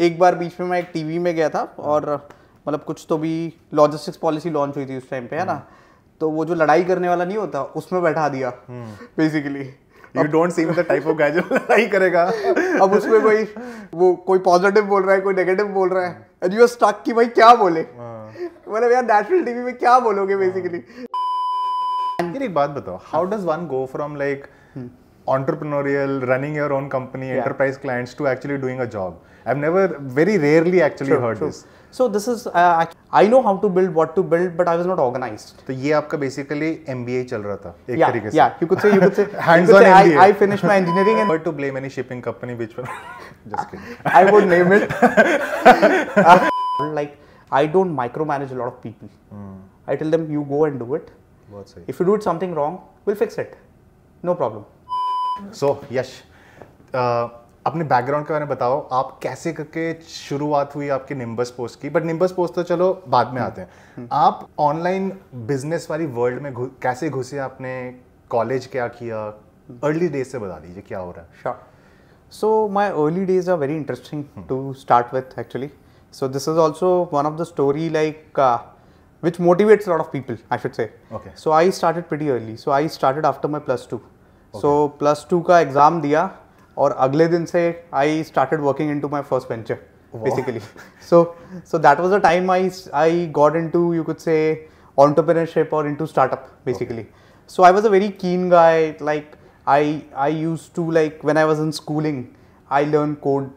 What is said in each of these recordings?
एक बार बीच में मैं एक टीवी में गया था और मतलब कुछ तो भी लॉजिस्टिक्स पॉलिसी लॉन्च हुई थी उस टाइम पे, है ना, तो वो जो लड़ाई करने वाला नहीं होता उसमें बैठा दिया basically. You don't seem the type of guy जो लड़ाई करेगा। अब उसमें कोई पॉजिटिव बोल रहा है, कोई नेगेटिव बोल रहा है, and you are stuck कि भाई क्या बोले, मतलब यार नेशनल टीवी में क्या बोलोगे बेसिकली। फिर एक बात बताओ, how does one go from like entrepreneurial, running your own company, enterprise clients to actually doing a job? I've never, very rarely actually heard this. So this is, I know how to build, what to build, but I was not organized. तो ये आपका basically MBA चल रहा था एक तरीके से। Yeah, you could say hands-on MBA. I finished my engineering and. But to blame any shipping company which one? Just kidding. I would name it. Like I don't micromanage a lot of people. I tell them you go and do it. बहुत सही। If you do something wrong, we'll fix it. No problem. So यश, अपने background के बारे में बताओ, आप कैसे करके शुरुआत हुई आपके निम्बस पोस्ट की? बट निम्बस पोस्ट तो चलो बाद में आते हैं। आप ऑनलाइन बिजनेस वाली वर्ल्ड में कैसे घुसे? आपने कॉलेज क्या किया? अर्ली डेज से बता दीजिए क्या हो रहा है। Sure. So my early days are very interesting to start with actually. So this is also one of the story like which motivates a lot of people, I should say. Okay. So I started pretty early. So I started after my +2. Okay. So +2 का exam दिया और अगले दिन से I started working into my first venture basically. So that was the time I got into, you could say, entrepreneurship or into startup basically. Okay. So I was a very keen guy. Like I used to, like when I was in schooling, I learned code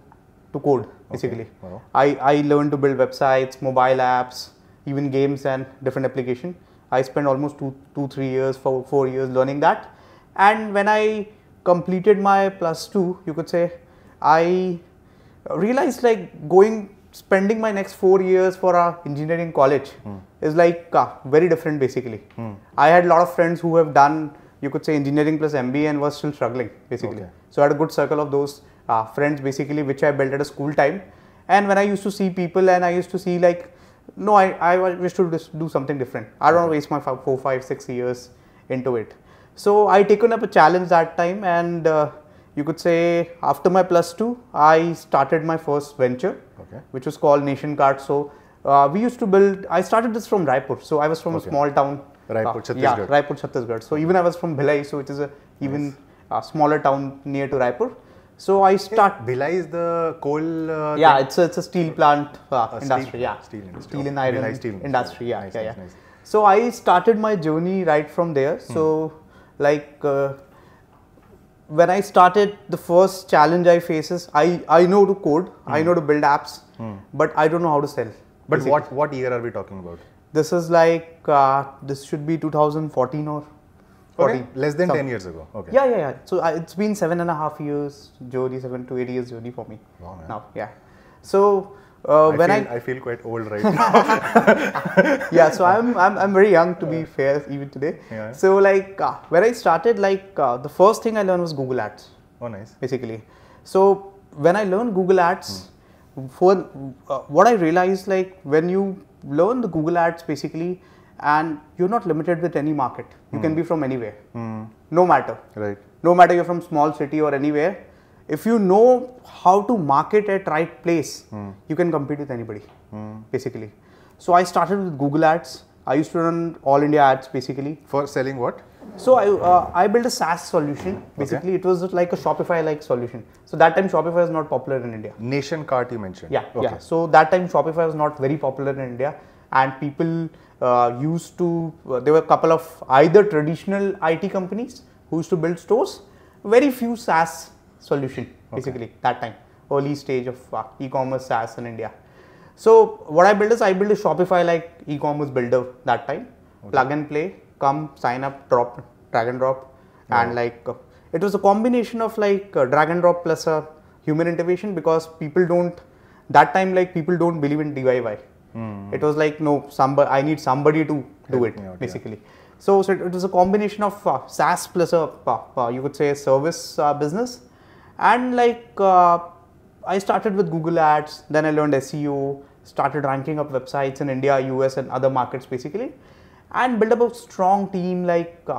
basically. Okay. Wow. I learned to build websites, mobile apps, even games and different application. I spent almost 2-3 years, 4 years learning that. And when I completed my +2, you could say, I realized like spending my next 4 years for a engineering college is like very different basically. I had a lot of friends who have done, you could say, engineering plus MBA and was still struggling basically. Okay. So I had a good circle of those friends basically, which I built at a school time. And when I used to see people and I used to see like, no, I wish to do something different. I don't want to waste my 4, 5, 6 years into it. So I taken up a challenge that time, and you could say after my +2, I started my first venture, which was called Nation Cart. So we used to build. I started this from Raipur. So I was from a small town. Raipur, Chhattisgarh. Yeah, Raipur, Chhattisgarh. So even I was from Bhilai, so it is a even smaller town near to Raipur. So I started. Bhilai is the coal. Yeah, it's a steel plant industry. Yeah, steel industry. Steel and iron industry. Yeah, nice, yeah. Nice. So I started my journey right from there. So like when I started, the first challenge I face is I know to code, I know to build apps, but I don't know how to sell. But basically. what year are we talking about? This is like this should be 2014 or 14. Okay. Less than 10 years ago. Okay. Yeah. So it's been 7.5 years journey, 7 to 8 years journey for me. Wow, man. Now. Yeah. So I feel quite old right now. Yeah, so I'm very young to be fair even today. Yeah. So like when I started, like the first thing I learned was Google Ads. Oh, nice. Basically, so when I learned Google Ads, for what I realized, like when you learn the Google Ads basically, and you're not limited with any market. You can be from anywhere, no matter. Right. No matter you're from small city or anywhere. If you know how to market at right place, you can compete with anybody, basically. So I started with Google Ads. I used to run all India ads basically. For selling what? So I built a SaaS solution. Basically, it was like a Shopify-like solution. So that time Shopify was not popular in India. Nation Cart you mentioned. Yeah, yeah. So that time Shopify was not very popular in India, and people used to. There were a couple of either traditional IT companies who used to build stores. Very few SaaS solution basically that time, early stage of e-commerce SaaS in India. So what I built is I built a Shopify like e-commerce builder that time. Plug and play, come sign up, drop, drag and drop, and like it was a combination of like drag and drop plus a human intervention, because people don't that time, like people don't believe in DIY. It was like, no, I need somebody to do it basically. So it was a combination of SaaS plus a you could say a service business. And like I started with Google Ads, then I learned SEO, started ranking up websites in India, US and other markets basically, and built up a strong team. Like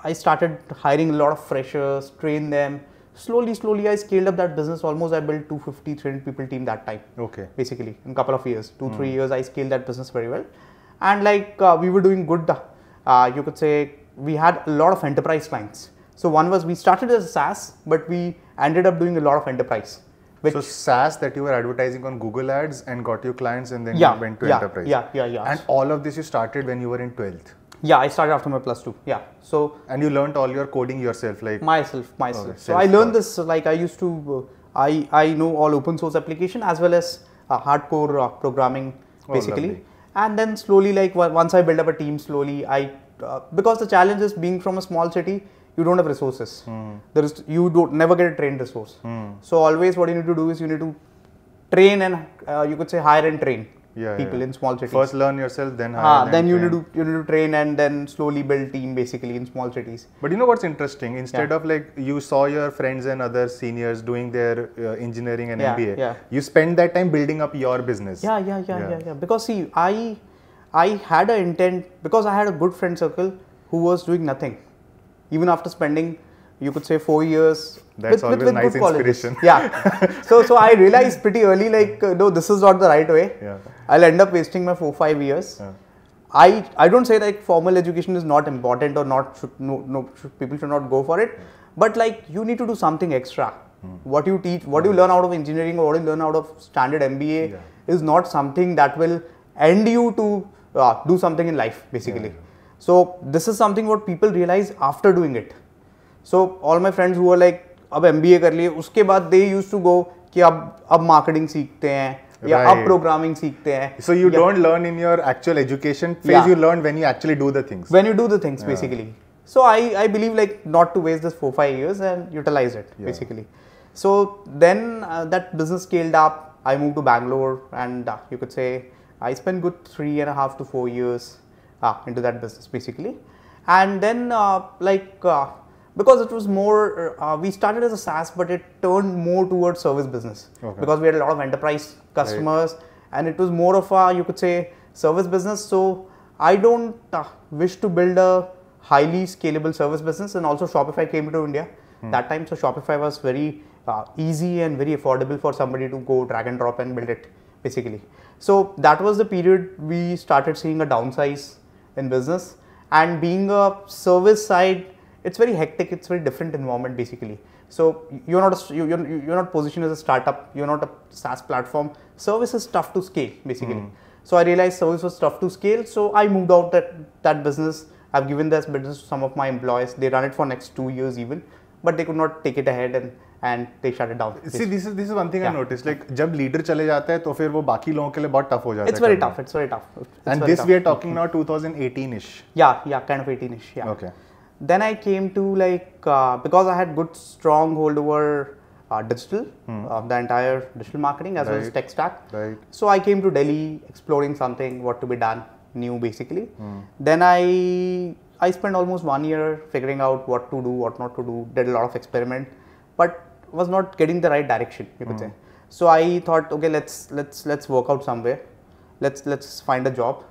I started hiring a lot of freshers, train them, slowly I scaled up that business. Almost I built 250, 300 people team that time. Okay. Basically, in a couple of years, 2-3 years, I scaled that business very well. And like we were doing good, you could say we had a lot of enterprise clients. So one was we started as a SaaS, but we ended up doing a lot of enterprise. So SaaS that you were advertising on Google Ads and got you clients and then you went to enterprise. Yeah. And all of this you started when you were in 12th. Yeah, I started after my +2. Yeah. So and you learned all your coding yourself, like myself. Okay, so I learned this like I used to. I know all open source application as well as hardcore programming basically. And then slowly, like once I build up a team, slowly because the challenge is being from a small city, you don't have resources. You don't never get a trained resource. So always what you need to do is you need to train and you could say hire and train people in small cities. First learn yourself, then hire. Then you need to train and then slowly build team basically in small cities. But you know what's interesting? Instead of like you saw your friends and other seniors doing their engineering and MBA, you spend that time building up your business. Yeah. Because see, I had an intent because I had a good friend circle who was doing nothing, even after spending, you could say 4 years. That's always with nice good colleges. inspiration. Yeah. So I realized pretty early, like, no, this is not the right way. Yeah. I'll end up wasting my 4-5 years. Yeah. I don't say like formal education is not important or not people should not go for it, but like you need to do something extra. What you teach, what you learn out of engineering or what you learn out of standard MBA is not something that will end you to do something in life basically. So this is something what people realize after doing it. So all my friends who were like अब MBA कर लिए उसके बाद they used to go कि अब marketing सीखते हैं या अब programming सीखते हैं. So you don't learn in your actual education phase, you learn when you actually do the things. When you do the things basically. So I believe like not to waste this 4-5 years and utilize it basically. So then that business scaled up. I moved to Bangalore and you could say I spent good 3.5 to 4 years into that business basically. And then because it was more, we started as a SaaS, but it turned more towards service business because we had a lot of enterprise customers and it was more of a, you could say, service business. So I don't wish to build a highly scalable service business. And also Shopify came to India that time. So Shopify was very easy and very affordable for somebody to go drag and drop and build it basically. So that was the period we started seeing a downsize in business, and being a service side, it's very hectic. It's very different environment basically. So you're not positioned as a startup. You're not a SaaS platform. Service is tough to scale basically. So I realized service was tough to scale. So I moved out that business. I've given this business to some of my employees. They ran it for next 2 years even, but they could not take it ahead and they shut it down. See, this is one thing I noticed. Like जब leader चले जाता है तो फिर वो बाकी लोगों के लिए बहुत tough हो जाता है. It's very tough. It's very tough. And this we are talking now 2018ish. Yeah, kind of 18ish. Yeah. Okay. Then I came to like because I had good stronghold over digital, the entire digital marketing as well as tech stack. Right. So I came to Delhi exploring something, what to be done new basically. Then I spent almost 1 year figuring out what to do, what not to do. Did a lot of experiment, but was not getting the right direction, you could say. So I thought, okay, let's work out somewhere. Let's find a job.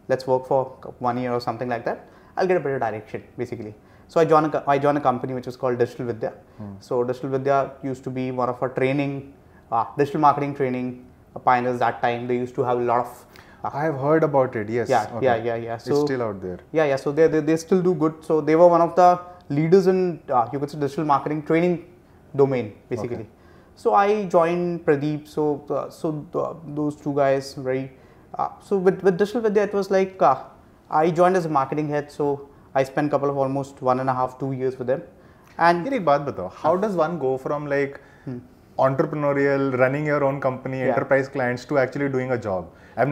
Let's work for 1 year or something like that. I'll get a better direction basically. So I joined a company which was called Digital Vidya. So Digital Vidya used to be one of our training, digital marketing training pioneers that time. They used to have a lot of. I have heard about it. Yes. Yeah. So it's still out there. Yeah. So they still do good. So they were one of the leaders in you could say digital marketing training domain basically. So I joined Pradeep. So those two guys very. So with Digital Vidya it was like. I joined as a marketing head, so I spent couple of almost 1.5-2 years with them. And एक बात बताओ, how does one go from like entrepreneurial, running your own company, enterprise clients to actually doing a job? I've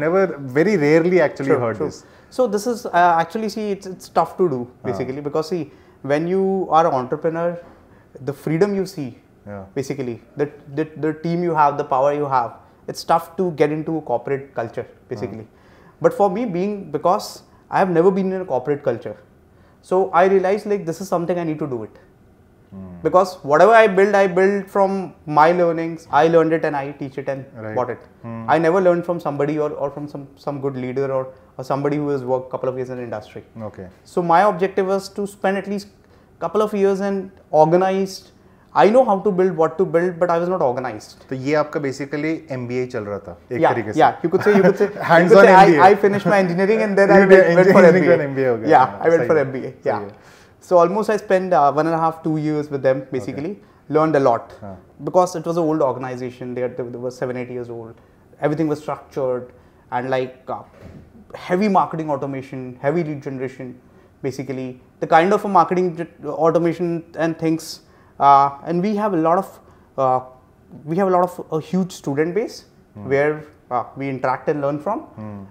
very rarely actually heard this. So this is actually it's tough to do basically because when you are an entrepreneur, the freedom you see basically, the team you have, the power you have, it's tough to get into a corporate culture basically. But for me, because I have never been in a corporate culture. So I realized like this is something I need to do it. Because whatever I build from my learnings. I learned it and I teach it and bought it. I never learned from somebody or from some good leader or somebody who has worked a couple of years in the industry. Okay. So my objective was to spend at least a couple of years in organized I know how to build, what to build, but I was not organized. तो ये आपका basically MBA चल रहा था एक Yeah, तरीके से. yeah. You could say Hands-on MBA. I finished my engineering and then I went for MBA. Yeah, I went for MBA. Yeah. So almost I spent 1.5, 2 years with them basically. Learned a lot because it was an old organization. They were 7, 8 years old. Everything was structured and like heavy marketing automation, heavy lead generation, basically the kind of a marketing automation and things. And we have a lot of a huge student base where we interact and learn from,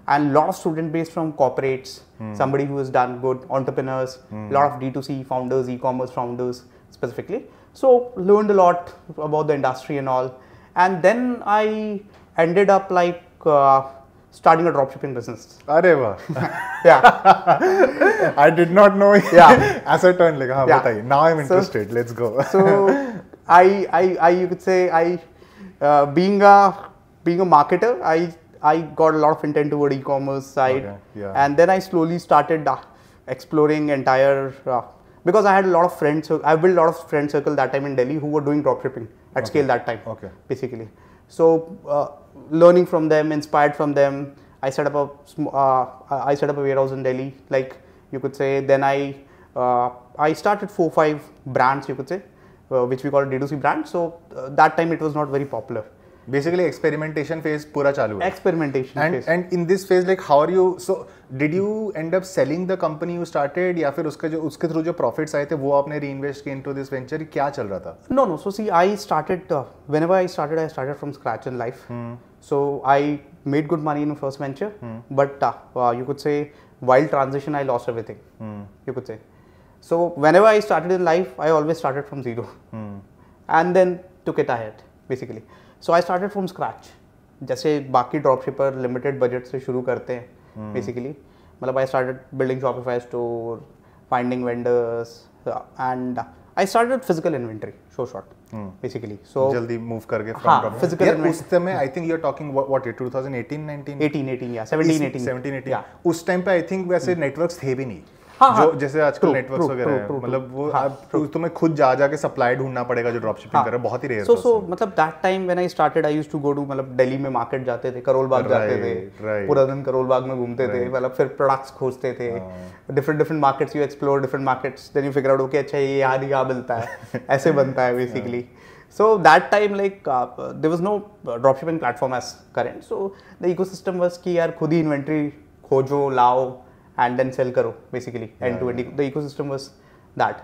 and lot of student base from corporates, somebody who has done good, entrepreneurs, lot of D2C founders, e-commerce founders specifically. So learned a lot about the industry and all, and then I ended up like starting a dropshipping business. अरे वाह. Yeah. I did not know. Yeah. ऐसा turn लेगा. हाँ बताइए. Now I'm interested. Let's go. So I you could say being a marketer, I got a lot of intent toward e-commerce side, and then I slowly started exploring entire because I had a lot of friends. So I built a lot of friend circle that time in Delhi who were doing dropshipping at scale that time. Okay. Basically, so learning from them, inspired from them, I set up a warehouse in Delhi. Like you could say, then I started 4, 5 brands. You could say, which we call D2C brands. So that time it was not very popular. Basically, experimentation phase पूरा चालू है. Experimentation phase. And in this phase, like, how are you? So, did you end up selling the company you started, या फिर उसके through जो profits आए थे वो आपने reinvest किए into this venture? क्या चल रहा था? No. So see, I started whenever I started from scratch in life. So I made good money in the first venture, but you could say while transition I lost everything. You could say. So whenever I started in life, I always started from zero, and then took it ahead basically. So I started from scratch. जैसे बाकी dropshipper limited budget से शुरू करते हैं basically. मतलब I started building Shopify store, finding vendors, and I started physical inventory. Short basically. So जल्दी move करके from physical inventory. उस समय I think you're talking what 2018, 19? 18 yeah, 17, 18. Yeah. उस time पे I think वैसे networks थे भी नहीं. हाँ, जो जैसे आजकल नेटवर्क्स वगैरह हैं, मतलब वो आप तुम्हें खुद जाके सप्लाई ढूंढना पड़ेगा जो ड्रॉप शिपिंग कर रहे हैं, बहुत ही रेयर. So मतलब that time when I started I used to go to मतलब दिल्ली में मार्केट जाते थे, करोल बाग जाते थे, पूरा दिन करोल बाग में घूमते थे, मतलब फिर प्रोडक्ट्स खोजते थे, different markets you explore, different markets, then you figure out okay अच्छा ये यहाँ मिलता है, ऐसे बनता है basically. So that time like there was no dropshipping platform as current, so the ecosystem was कि यार खुद ही inventory खोजो, लाओ and then sell karo basically end to end. The ecosystem was that.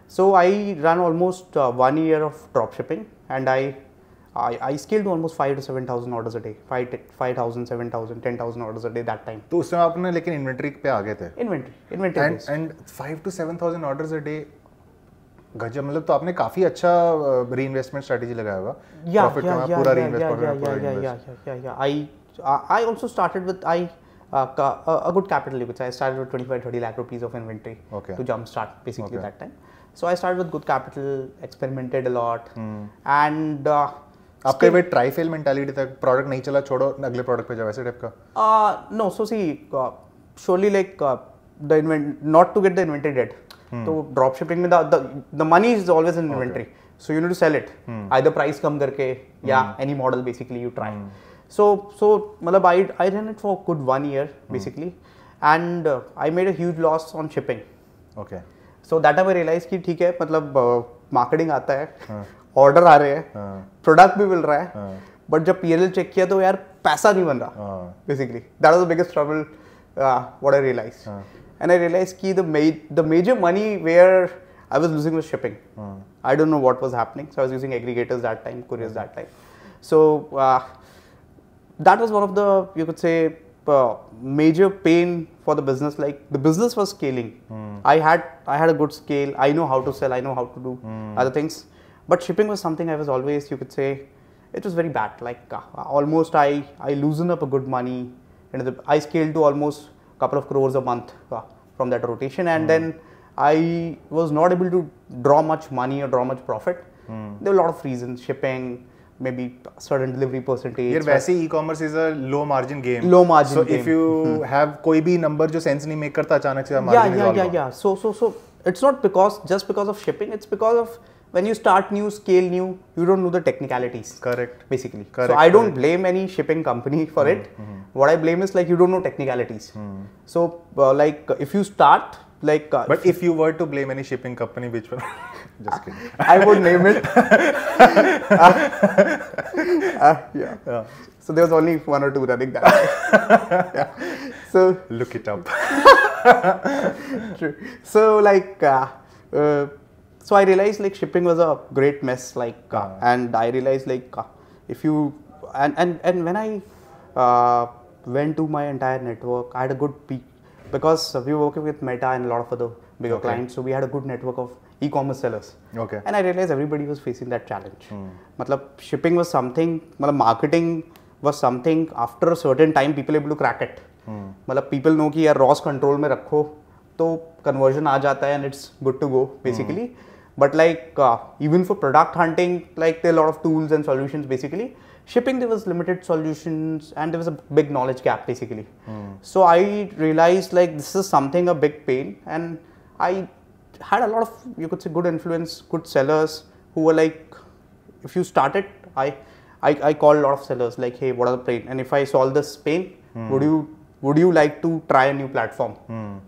So I ran almost 1 year of dropshipping, and I scaled to almost 5,000 to 7,000 orders a day. 5,000, 7,000, 10,000 orders a day that time. तो उस समय आपने लेकिन inventory पे आ गए थे. Inventory. And 5,000 to 7,000 orders a day. गजब, मतलब तो आपने काफी अच्छा reinvestment strategy लगाया होगा. Profit कमा पूरा reinvest. I also started with a good capital, you could say. I started with 25-30 lakh rupees of inventory to jumpstart basically that time. So I started with good capital, experimented a lot, and आपके way try fail mentality था, product नहीं चला छोड़ो अगले product पे जाओ, ऐसे type का? No, so see, surely like not to get the inventory dead. So drop shipping में the money is always in inventory, so you need to sell it either price कम करके या any model basically you try. So मतलब I ran it for good 1 year basically, and I made a huge loss on shipping. Okay. So that time I realized कि ठीक है, मतलब marketing आता है, order आ रहे हैं, product भी मिल रहा है, but जब PNL चेक किया तो यार पैसा नहीं बन रहा basically. That was the biggest trouble what I realized. And I realized कि the major money where I was losing was shipping. I don't know what was happening. So I was using aggregators that time, couriers that time. So that was one of the, you could say, major pain for the business. Like the business was scaling. I had a good scale. I know how to sell. I know how to do other things. But shipping was something I was always, you could say, it was very bad. Like almost I loosened up a good money. And I scaled to almost a couple of crores a month from that rotation. And then I was not able to draw much money or draw much profit. There were a lot of reasons. Shipping, maybe certain delivery percentage. यार वैसे e-commerce is a low margin game. Low margin so game. if you have कोई भी number जो sense नहीं make करता अचानक से margin yeah. So it's not just because of shipping. It's because of when you start new, scale new, you don't know the technicalities. Correct. Basically. Correct. So I don't blame any shipping company for it. What I blame is like you don't know technicalities. So like if you start like. But if you were to blame any shipping company, which one? Just kidding. I would name it. Yeah. So there was only one or two running that. Yeah. So look it up. True. So like. So I realized like shipping was a great mess, like and I realized like if you and when I went to my entire network, I had a good peak because we were working with Meta and a lot of other bigger clients, so we had a good network of e-commerce sellers. Okay. And I realized everybody was facing that challenge. Matlab shipping was something, matlab marketing was something. After a certain time, people able to crack it. Matlab people know कि यार ROS control में रखो तो conversion आ जाता है and it's good to go basically. But like even for product hunting, like there are a lot of tools and solutions basically. Shipping there was limited solutions and there was a big knowledge gap basically. So I realized like this is something a big pain, and I had a lot of, you could say, good influence, good sellers who were like, if you start it, I called a lot of sellers like, hey, what are the pain? And if I solve this pain, would you like to try a new platform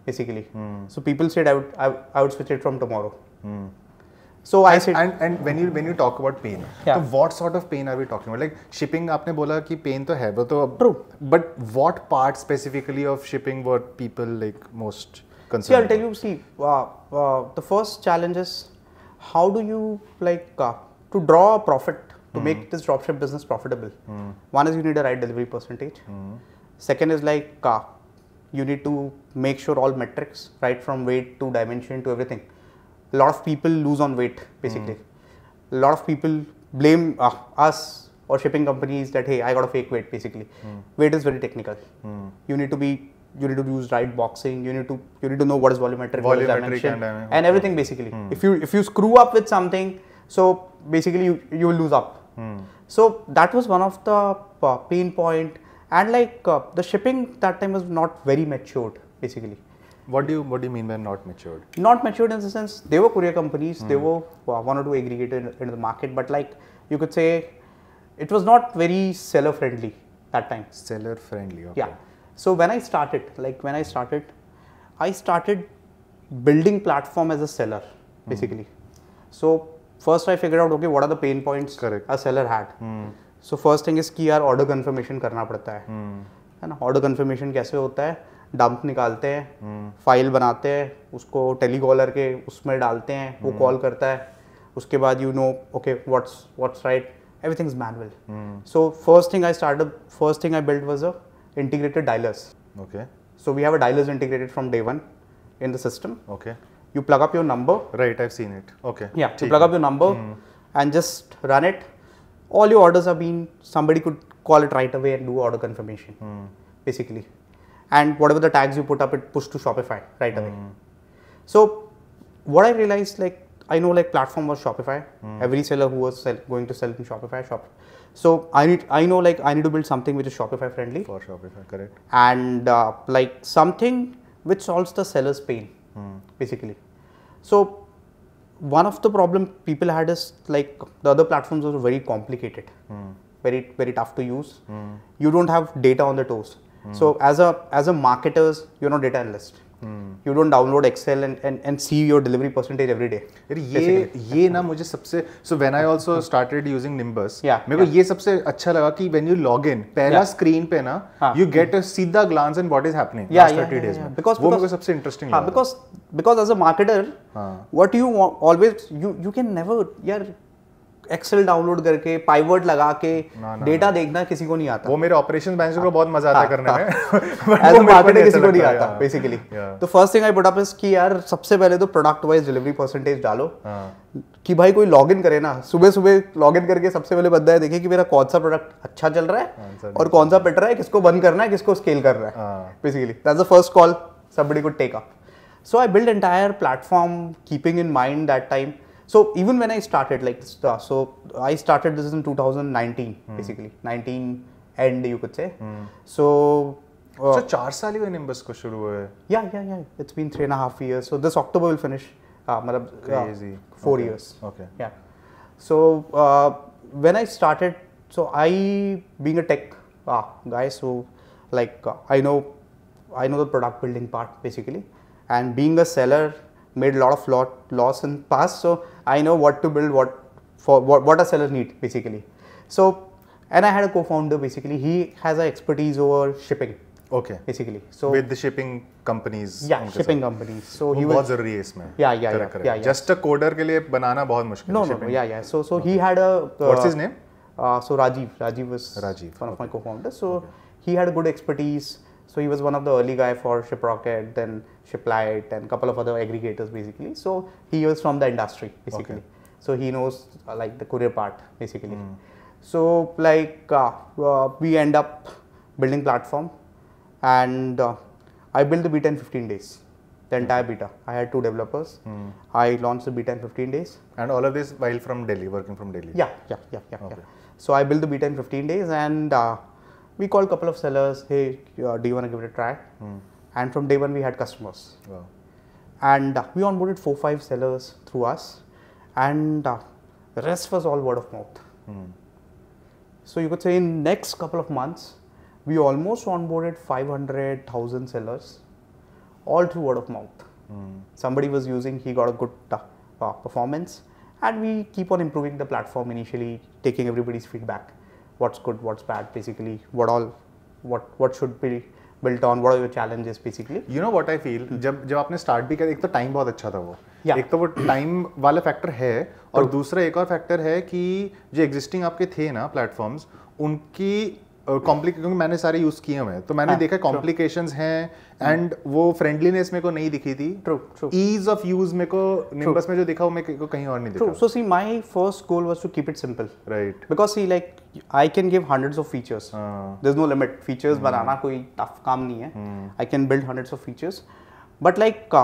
basically? So people said I would switch it from tomorrow. So I said, and when you talk about pain, so what sort of pain are we talking about? Like shipping, आपने बोला कि pain तो है, वो तो true. But what part specifically of shipping were people like most concerned? See, I'll tell you. See, the first challenge is how do you like to draw a profit to make this dropship business profitable. One is you need a right delivery percentage. Second is like you need to make sure all metrics, right from weight to dimension to everything. A lot of people lose on weight basically. A lot of people blame us or shipping companies that hey, I got a fake weight basically. Weight is very technical. You need to use right boxing. You need to know what is volumetric dimension and everything basically. If you screw up with something, so basically you will lose up. So that was one of the pain point, and like the shipping that time was not very matured basically. What do you mean by not matured? Not matured in the sense they were courier companies, they were one or two aggregated into the market, but like you could say it was not very seller friendly that time. Seller friendly, okay. Yeah. So when I started, I started building platform as a seller basically. So first I figured out okay what are the pain points a seller had. So first thing is कि यार order confirmation करना पड़ता है ना. Order confirmation कैसे होता है? Dump निकालते हैं, फाइल बनाते हैं, उसको टेलीकॉलर के उसमें डालते हैं, वो कॉल करता है, उसके बाद you know okay what's right, everything is manual. So first thing I build was a integrated dialers. Okay. So we have a dialers integrated from day one in the system. Okay. You plug up your number. Right, I've seen it. Okay. Yeah. You plug up your number and just run it. All your orders are being, somebody could call it right away and do order confirmation basically. And whatever the tags you put up, it push to Shopify right away. So what I realized, like I know like platform was Shopify. Every seller who was going to sell in Shopify. So I know like I need to build something which is Shopify friendly. For Shopify, correct. And like something which solves the seller's pain basically. So one of the problem people had is like the other platforms were very complicated, very tough to use. You don't have data on the toes. So as a marketers, you're not data analyst. You don't download Excel and see your delivery percentage every day. ये ना मुझे सबसे, so when I also started using Nimbus, मेरे को ये सबसे अच्छा लगा कि when you log in, पहला screen पे ना you get a सीधा glance in what is happening last 30 days में. वो मेरे को सबसे interesting लगा. Because as a marketer, what you always you can never यार एक्सेल डाउनलोड करके पाइवट लगा के डेटा देखना किसी को नहीं आता. वो मेरे ऑपरेशंस मैनेजर को बहुत मजा आता है करने में. एज अ मार्केटर किसी को नहीं आता बेसिकली. तो first thing I put up is कि यार सबसे पहले तो प्रोडक्ट वाइज डिलीवरी परसेंटेज डालो कि भाई कोई लॉगिन करे ना, सुबह लॉगिन करके सबसे पहले बंदा देखे कि मेरा कौन सा प्रोडक्ट अच्छा चल रहा है और कौन सा पिट रहा है, किसको बंद करना है, किसको स्केल कर रहा है basically. That's the first call somebody could take up. So I built entire platform keeping in mind that time. So even when I started like this, so I started this in 2019 basically, 19 end you could say. So 4 साल ही हुए Nimbus को शुरू हुए. Yeah. It's been 3.5 years. So this October will finish. Crazy. 4 years. Okay. Yeah. So when I started, so I being a tech guy, so like I know the product building part basically, and being a seller made a lot of loss in past. So I know what to build, what a seller need basically. So and I had a co-founder basically. He has an expertise over shipping. Okay. Basically, so with the shipping companies. Yeah, shipping companies. So he बहुत was जरूरी है इसमें. Yeah. Just a coder के लिए बनाना बहुत मुश्किल है. No. Yeah. So he had a. What's his name? So Rajiv was one of my co-founders. So he had a good expertise. So he was one of the early guy for Shiprocket, then Shiplight, and a couple of other aggregators basically. So he was from the industry basically. So he knows like the courier part basically. So like we end up building platform, and I built the beta in 15 days. The entire beta. I had 2 developers. I launched the beta in 15 days. And all of this while from Delhi, working from Delhi. Yeah. So I built the beta in 15 days, and we called a couple of sellers. Hey, do you want to give it a try? And from day one we had customers. Wow. And we onboarded 4-5 sellers through us, and the rest was all word of mouth. So you could say in next couple of months, we almost onboarded 500,000 sellers, all through word of mouth. Somebody was using, he got a good performance, and we keep on improving the platform initially, taking everybody's feedback. What's good, what's bad, basically, what should be built on, what are your challenges basically. You know what I feel, जब आपने start भी किया, एक तो time बहुत अच्छा था वो. Yeah. एक तो वो time वाला factor है, और दूसरा एक और factor है कि जो existing आपके थे ना platforms, उनकी क्योंकि मैंने सारे यूज किए हुए हैं, तो मैंने देखा कॉम्प्लिकेशंस हैं, एंड वो फ्रेंडलीनेस मेरे को नहीं दिखी थी. ईज ऑफ यूज मेरे को निम्बस में जो दिखा वो मेरे को कहीं और नहीं दिखा. So see, my first goal was to keep it simple. Right. Because see, like I can give hundreds of features. There's no limit. Features बनाना कोई tough काम नहीं है. I can build hundreds of features, but like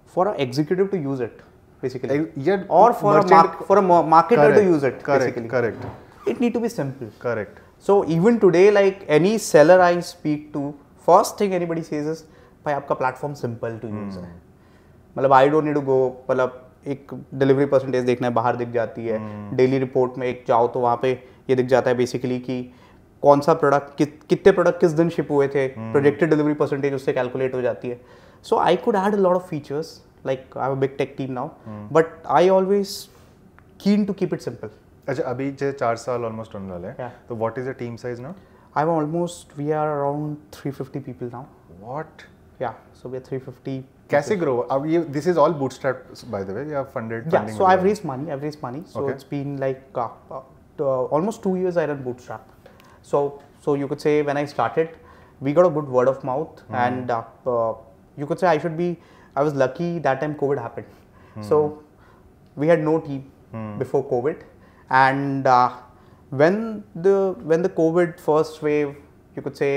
for an executive to use it basically, or for a marketer to use it basically. Correct. It need to be simple. Correct. So even today, like any seller I speak to, first thing anybody says is, भाई आपका platform simple to use है. मतलब I don't need to go, मतलब एक delivery percentage देखना है, बाहर दिख जाती है. Daily report में एक जाओ तो वहाँ पे ये दिख जाता है basically कि कौन सा product, कितने product किस दिन ship हुए थे, projected delivery percentage उससे calculate हो जाती है. So I could add a lot of features, like I have a big tech team now, but I always keen to keep it simple. अच्छा, अभी जो 4 साल ऑलमोस्ट होने वाले हैं, तो what is the team size now? I'm almost, we are around 350 people now. What? Yeah, so we are 350. कैसे grow? अब ये this is all bootstrapped by the way, you have funded? Yeah, so I've raised money. So it's been like almost 2 years I run bootstrap. So you could say when I started, we got a good word of mouth, and you could say I was lucky that time COVID happened. So we had no team before COVID. And when the COVID first wave, you could say,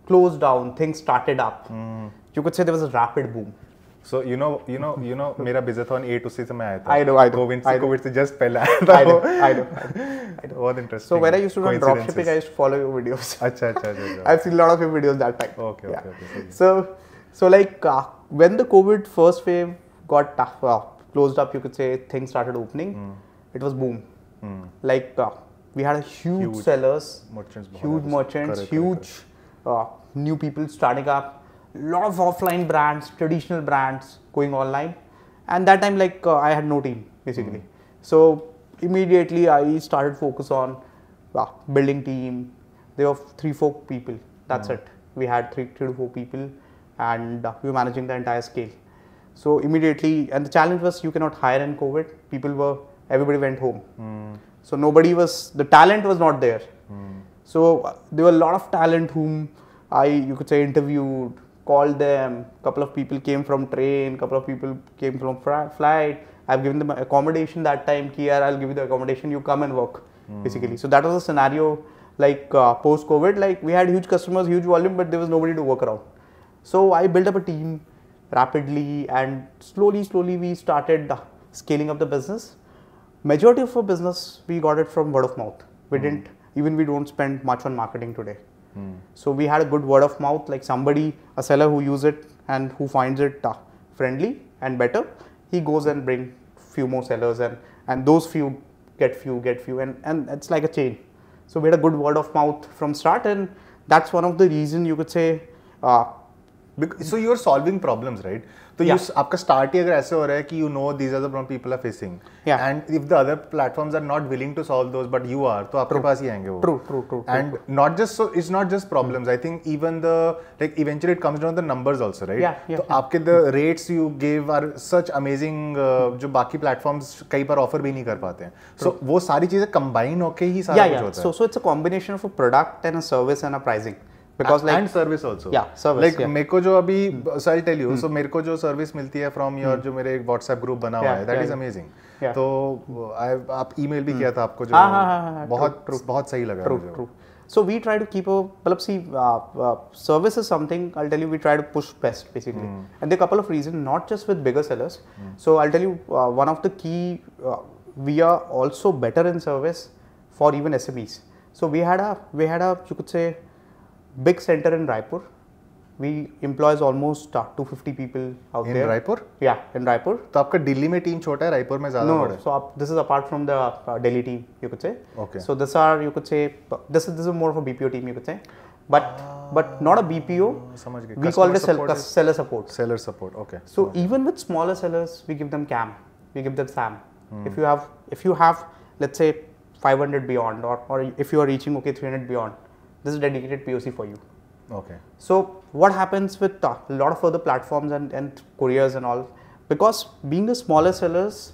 closed down, things started up. You could say there was a rapid boom. So you know, मेरा Bizathon 8 उसी समय आया था. I know. COVID से just पहले आया था. I know. बहुत interesting. So when I used to run dropshipping, I used to follow your videos. अच्छा. I've seen a lot of your videos that time. Okay. So like when the COVID first wave got closed up, you could say things started opening. It was boom. Like we had a huge sellers, huge merchants, huge new people starting up, lot of offline brands, traditional brands going online, and that time like I had no team basically. So immediately I started focus on building team. There were 3-4 people. That's it. We had 3 to 4 people, and we were managing the entire scale. So immediately, and the challenge was you cannot hire in COVID. Everybody went home. So the talent was not there. So there were a lot of talent whom you could say interviewed, called them. Couple of people came from train, couple of people came from flight. I've given them accommodation that time. Here, I'll give you the accommodation. You come and work, basically. So that was a scenario like post COVID. Like we had huge customers, huge volume, but there was nobody to work around. So I built up a team rapidly, and slowly we started scaling up the business. Majority of our business, we got it from word of mouth. We don't spend much on marketing today. So we had a good word of mouth, like a seller who use it and who finds it friendly and better, he goes and bring few more sellers, and those few get few, and it's like a chain. So we had a good word of mouth from start, and that's one of the reason you could say. So you are solving problems, right? तो आपका start ही अगर ऐसे हो रहा है कि you know these are the problems people are facing, and if the other platforms are not willing to solve those, but you are, तो आपके पास ही आएंगे वो. True. And not just so, it's not just problems. I think even the like eventually it comes down to the numbers also, right? तो आपके the rates you give are such amazing जो बाकी platforms कई बार offer भी नहीं कर पाते हैं. So वो सारी चीजें combine होके ही सारा कुछ होता है. So it's a combination of a product and a service and a pricing. Because like and service also. Service. Like मेरे को जो अभी so I'll tell you, so मेरे को जो service मिलती है from your जो मेरे WhatsApp group बना हुआ है, that is amazing. तो आप email भी किया था आपको जो बहुत सही लगा मुझे. True. So we try to keep a, मतलब see, service is something, I'll tell you, we try to push best basically. And there are a couple of reasons, not just with bigger sellers. So I'll tell you, one of the key, we are also better in service for even SMEs. So we had a, you could say, big center in Raipur. We employs almost 250 people out there. In Raipur? Yeah, in Raipur. तो आपका दिल्ली में team छोटा है, रायपुर में ज़्यादा बड़ा है? No, so this is apart from the Delhi team, you could say. Okay. So this are, you could say, this is more of a BPO team, you could say. But not a BPO. समझ गए. We call it seller support. Seller support, okay. So even with smaller sellers, we give them CAM, we give them SAM. If you have, let's say, 500 beyond, or if you are reaching 300 beyond, this is dedicated POC for you. Okay. So what happens with a lot of other platforms and couriers and all, because being the smaller sellers,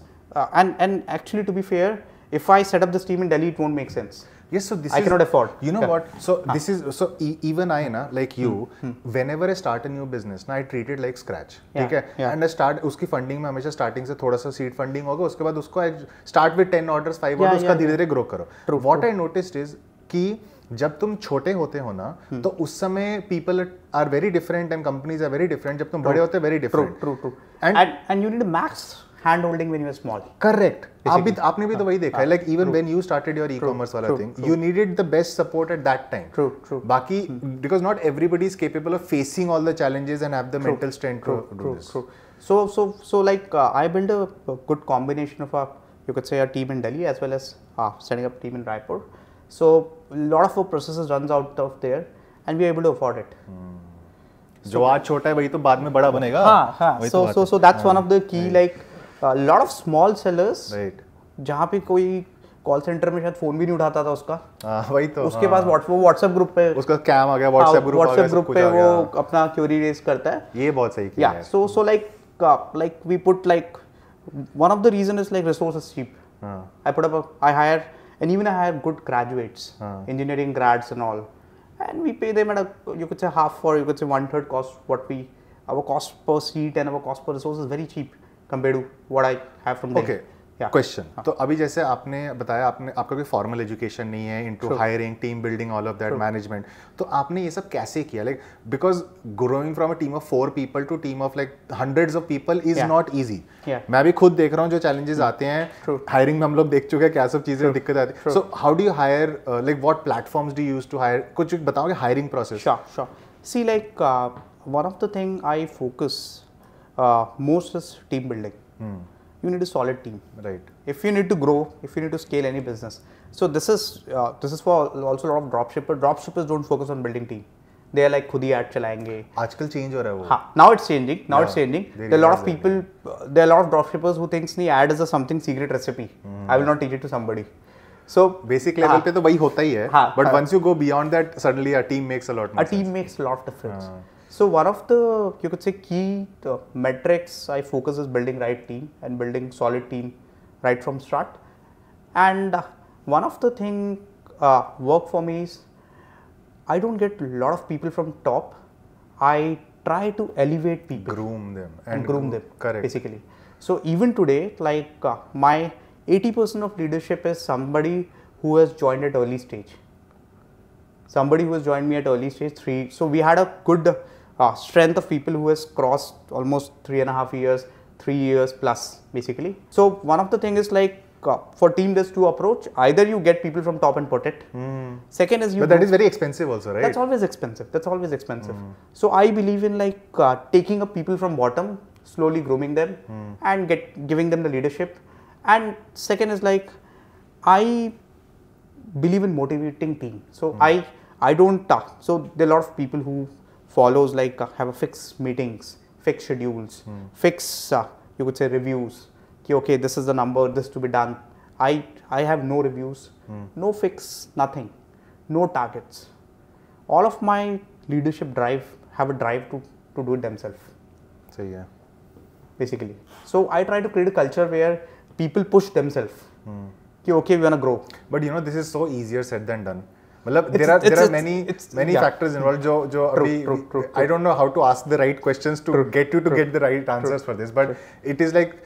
and actually to be fair, if I set up this team in Delhi, it won't make sense. Yes, so this I cannot afford. You know what? So this is so even I na like you, whenever I start a new business, ना I treat it like scratch. ठीक है? And I start उसकी funding में हमेशा starting से थोड़ा सा seed funding होगा, उसके बाद उसको I start with 10 orders, 5 orders, उसका धीरे-धीरे grow करो. What I noticed is कि जब तुम छोटे होते हो ना तो उस समय people are very different and companies are very different. जब तुम बड़े होते very different. True. And you need a max hand holding when you are small. Correct. आपने भी तो वही देखा है. Like even when you started your e-commerce वाला thing, you needed the best support at that time. True. बाकी because not everybody is capable of facing all the challenges and have the mental strength to do this. So like I built a good combination of you could say a team in Delhi as well as setting up a team in Raipur. So a lot of our processes runs out of there, and we are able to afford it. जो आज छोटा है वही तो बाद में बड़ा बनेगा. हाँ. So that's one of the key, like a lot of small sellers. Right. जहाँ पे कोई कॉल सेंटर में शायद फोन भी नहीं उठाता था उसका. वही तो. उसके पास व्हाट्सएप ग्रुप पे उसका कैम आ गया, व्हाट्सएप ग्रुप पे वो अपना क्वेरी रेज करता है. ये बहुत सही किया है. So like we put like one of the reason is like resource is cheap. I hire. And even I hire good graduates, engineering grads and all, and we pay them at you could say half or you could say 1/3 cost. Our cost per seat and our cost per resource is very cheap compared to what I have from there. Okay. Question तो अभी जैसे आपने बताया आपका कोई formal education नहीं है into hiring team building all of that management तो आपने ये सब कैसे किया like because growing from a team of 4 people to team of like hundreds of people is not easy मैं भी खुद देख रहा हूँ जो चैलेंजेस आते हैं हायरिंग में हम लोग देख चुके हैं क्या सब चीजें दिक्कत आती है so how do you hire like what platforms do you use to hire कुछ बताओगे hiring process sure see like one of the thing I focus most is team building you need a solid team, right? If you need to grow, if you need to scale any business, so this is for also a lot of dropshippers don't focus on building team. They are like खुद ही ad चलाएंगे. आजकल change हो रहा है वो. हाँ, now it's changing. It's changing. There are a lot of people, there are a lot of dropshippers who thinks नहीं ad is a something secret recipe. I will not teach it to somebody. So basic level पे तो वही होता ही है. But once you go beyond that, suddenly a team makes a lot more sense. A team makes a lot of difference. So one of the, you could say, key metrics I focus is building right team and building solid team right from start. And one of the thing work for me is I don't get a lot of people from top. I try to elevate people. Groom them. And groom them. Correct. Basically. So even today, like my 80% of leadership is somebody who has joined at early stage. Somebody who has joined me at early stage 3. So we had a good strength of people who has crossed almost 3.5 years, 3 years plus basically. So one of the thing is like for team there's two approach. Either you get people from top and put it. Second is you. But that is very expensive also, right? That's always expensive. So I believe in like taking up people from bottom, slowly grooming them, and giving them the leadership. And second is like I believe in motivating team. So I don't so there are a lot of people who follows like have a fixed meetings, fixed schedules, fixed you could say reviews. Okay, this is the number, this to be done. I have no reviews, no fix, nothing, no targets. All of my leadership have a drive to do it themselves. So yeah. Basically. So I try to create a culture where people push themselves. Okay, we wanna grow. But you know, this is so easier said than done. There are many factors involved. True. I don't know how to ask the right questions to get the right answers for this. But it is like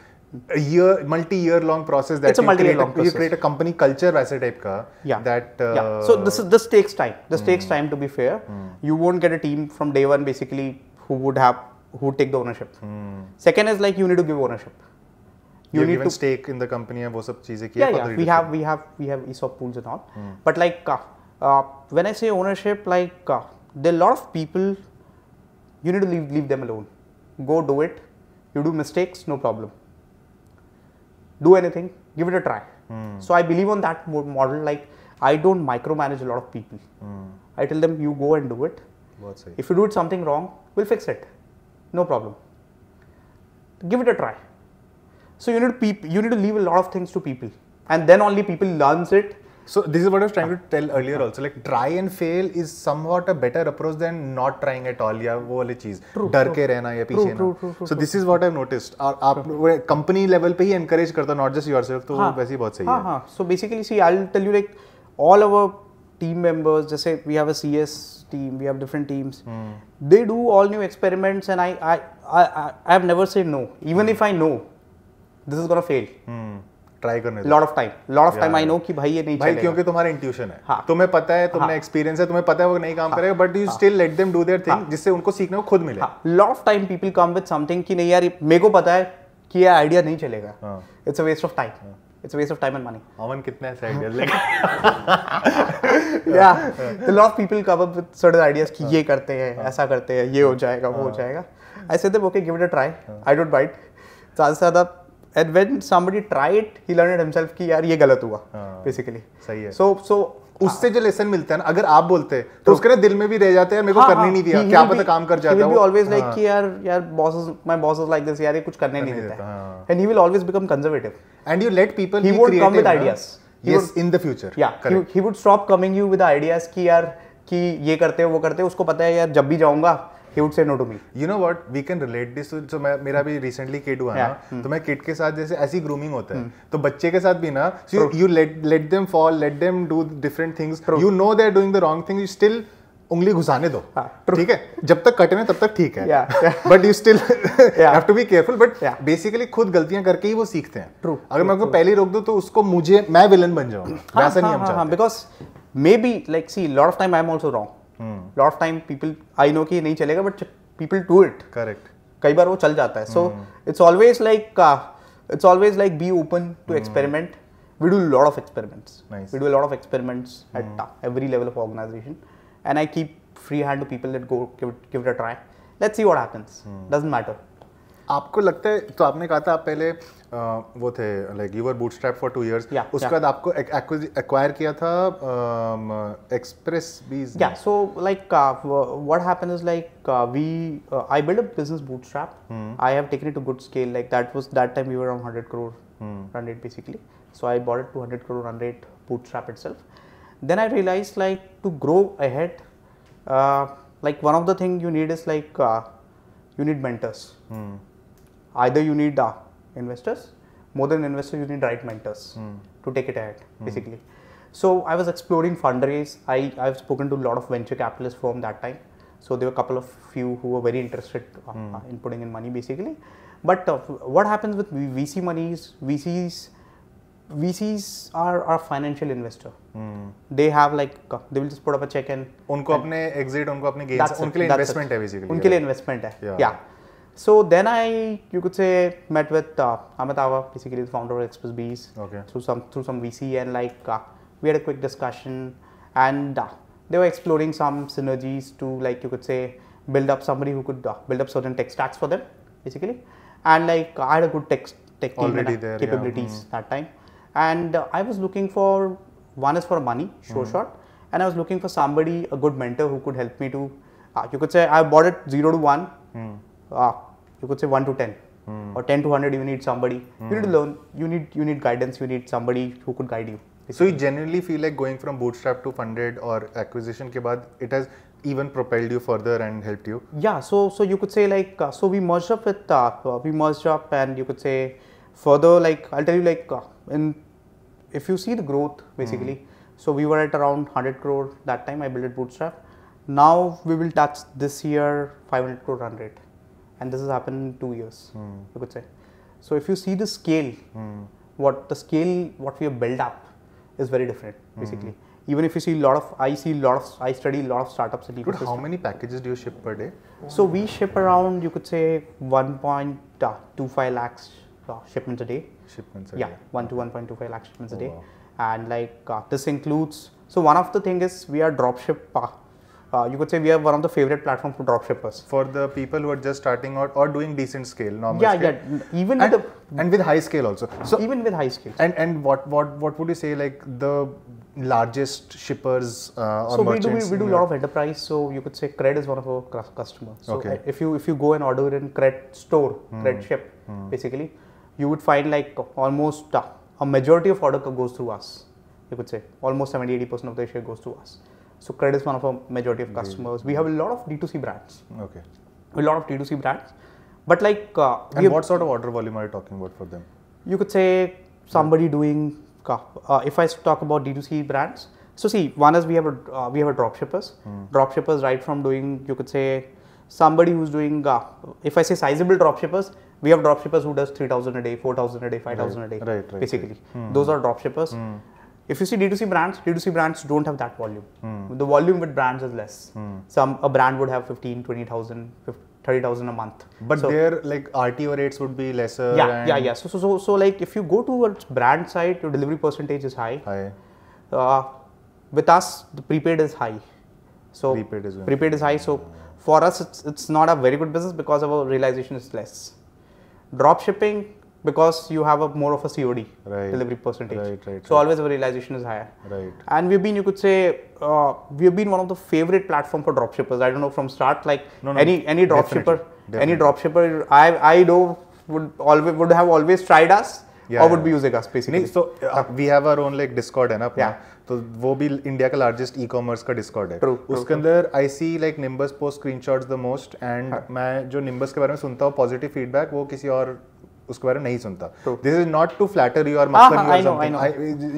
a multi-year long process that you create a company culture वैसे type का. So this takes time. This takes time, to be fair. You won't get a team from day one basically who take the ownership. Second is like you need to give ownership. You need to stake in the company and वो सब चीजें किया. Yeah. We have ESOP pools and all. But like when I say ownership, like there are a lot of people. You need to leave them alone. Go do it. You do mistakes, no problem. Do anything, give it a try. So I believe on that model. Like I don't micromanage a lot of people. I tell them you go and do it. If you do something wrong, we'll fix it. No problem. Give it a try. So you need to leave a lot of things to people, and then only people learns it. So this is what I was trying to tell earlier also. Like try and fail is somewhat a better approach than not trying at all. या वो वाली चीज डर के रहना या पीछे ना. So this is what I've noticed. आप company level पे ही encourage करता, not just yourself. तो वैसे ही बहुत सही है. हाँ. So basically, see, I'll tell you like all our team members. जैसे we have a CS team, we have different teams. They do all new experiments, and I have never said no. Even if I know this is gonna fail. Try करने lot of time I know कि भाई ये नहीं चलेगा. क्योंकि तुम्हारा intuition है. तुम्हें पता है, तुमने एक्सपीरियंस है, तुम्हें पता है वो नहीं काम करेगा, but you still let them do their thing जिससे उनको सीखने को खुद मिले. lot of time people come with something कि नहीं यार मेरे को पता है कि ये आइडिया नहीं चलेगा. It's a waste of time. It's a waste of time and money. अमन कितने ऐसे आइडियाज लेके. Yeah, a lot of people come up with certain ideas कि ये करते हैं, ऐसा करते हैं, ये हो जाएगा, वो हो जाएगा. I said them okay, give it a try. I don't bite. ज़्यादा से ज़्यादा. And when somebody try it, he learned it himself कि यार ये गलत हुआ. Basically. सही है. So उससे जो लेसन मिलता है ना, अगर आप बोलते तो उसके ना दिल में भी रह जाते हैं, मेरे को करने नहीं दिया, क्या पता काम कर जाता. He will be always like कि यार my boss is like this, यार ये कुछ करने नहीं देता है. And he will always become conservative. And you let people be creative. He won't come with ideas. Yes, in the future. Yeah, he would stop coming you with the ideas कि यार कि ये करते हैं वो करते हैं. उसको पता है यार जब भी जाऊंगा he would say no to me. You know what? We can relate this to. So मेरा भी recently kid हुआ ना, तो मैं kid के साथ जैसे ऐसी grooming होता है, तो बच्चे के साथ भी ना, so you let them fall, let them do different things. You know they're doing the wrong thing, you still उंगली घुसाने दो. ठीक है, जब तक कटे ना तब तक ठीक है. But you still have to be careful. But basically खुद गलतियां करके ही वो सीखते हैं. अगर मैं उनको पहले रोक दूं तो उसको मैं विलन बन जाऊँ. वैसा नहीं हम चाहते. Because maybe like see, lot of time I'm also wrong. Lot of time people I know कि नहीं चलेगा, but people do it. Correct. कई बार वो चल जाता है. So it's always like be open to experiment. We do a lot of experiments. Nice. We do a lot of experiments at every level of organization, and I keep free hand to people that go give it a try. Let's see what happens. Doesn't matter. आपको लगता है, तो आपने कहा था आप पहले वो थे like you were bootstrapped for 2 years. उसके बाद आपको acquire किया था Express Bees. Yeah, so like what happened is like I built a business bootstrap. I have taken it to good scale. Like that time we were around 100 crore run rate basically. So I bought it to 100 crore run rate bootstrap itself. Then I realized like to grow ahead, like one of the thing you need is like you need mentors. Either you need investors, more than investors, you need right mentors to take it ahead, basically. So I was exploring fundraise. I've spoken to a lot of venture capitalist firm that time. So there were a couple of few who were very interested in putting in money, basically. But what happens with VC monies? VCs are financial investor. They have like they will just put up a check and उनको अपने exit, उनको अपने gains, उनके लिए investment है basically. उनके लिए investment है. Yeah. So then you could say, met with Amit Awa, basically the founder of Express Bees, through some VC, and like we had a quick discussion, and they were exploring some synergies to, like you could say, build up somebody who could build up certain tech stacks for them, basically. And like I had a good tech team already there, capabilities that time. and I was looking for, one is for money, sure shot, and I was looking for somebody, a good mentor who could help me to, you could say I bought it 0 to 1, you could say 1 to 10, or 10 to 100. You need somebody, you need to learn, you need guidance, you need somebody who could guide you. So you genuinely feel like going from bootstrap to funded or acquisition ke baad, it has even propelled you further and helped you? Yeah, so you could say like, so we merged up and you could say further, like I'll tell you like, if you see the growth basically, so we were at around 100 crore that time I built it bootstrap. Now we will touch this year 500 crore run rate, and this has happened in 2 years, you could say. So if you see the scale, what we have built up is very different basically. Even if you see I study a lot of startups in ecosystem. How many packages do you ship per day? So we ship around, you could say 1.25 lakhs shipments a day. Yeah, 1 to 1.25 lakh shipments a day. And like this includes, so one of the thing is we are dropship. You could say we are one of the favorite platforms for dropshippers. For the people who are just starting out or doing decent scale, normal scale. Yeah, even and with high scale also. So even with high scale. And what would you say like the largest shippers or so merchants? we do a lot of enterprise. So you could say Crore is one of our customers. So if you go and order in Crore store, Crore ship, basically, you would find like almost a majority of order goes through us. You could say almost 70-80% of the share goes through us. So Crore is one of our majority of customers. We have a lot of D2C brands. Okay. A lot of D2C brands, but like. And what sort of order volume are you talking about for them? You could say somebody doing. If I talk about D2C brands, so see, one is we have a dropshippers. Dropshippers, right from doing, you could say somebody who's doing. If I say sizable dropshippers, we have dropshippers who does 3,000 a day, 4,000 a day, 5,000 a day. Right. Basically, those are dropshippers. If you see D2C brands don't have that volume. The volume with brands is less. A brand would have 15, 20,000, 30,000 a month. But their like RTO rates would be lesser. Yeah. So like if you go towards brand side, your delivery percentage is high. With us, the prepaid is high. So prepaid is high. So for us, it's not a very good business because our realization is less. Drop shipping, because you have more of a COD delivery percentage. So always our realization is higher. And we've been, you could say, we've been one of the favorite platform for dropshippers. I don't know from start, like any dropshipper, I know would have always tried us or would be using us basically. So we have our own like Discord है ना अपना, तो वो भी India का largest e-commerce का Discord है. उसके अंदर I see like Nimbuspost screenshots the most, and मैं जो Nimbus के बारे में सुनता हूँ positive feedback, वो किसी और उसके बारे में नहीं सुनता. This is not to flatter you or मक्खन you or something.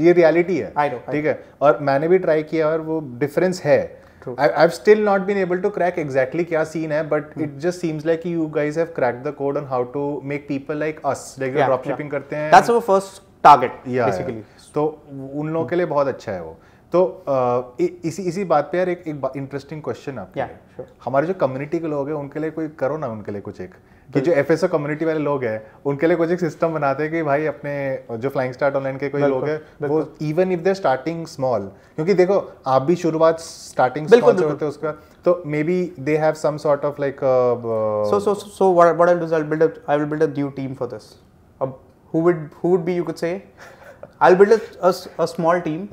ये reality है. ठीक है. और मैंने भी try किया और वो difference है. I've still not been able to crack exactly क्या scene है, but it just seems like you guys have cracked the code on how to make people like us, like जो dropshipping करते हैं. That's our first target basically. तो उन लोगों के लिए बहुत अच्छा है वो. तो इसी बात पे यार एक इंटरेस्टिंग क्वेश्चन आपके लिए. हमारे जो कम्युनिटी के लोग हैं उनके लिए कोई करो ना, उनके लिए कुछ एक कि जो FSO कम्युनिटी वाले लोग हैं उनके लिए कुछ एक सिस्टम बनाते हैं कि भाई अपने जो फ्लाइंग स्टार्ट ऑनलाइन के कोई लोग हैं वो even if they starting small, क्योंकि देखो आप भी शुरुआत स्टार्टिंग स्मॉल से होते हैं उसका, तो maybe they have some sort of like so what I'll do is I will build a new team for this. Who would be, you could say, I'll build a small team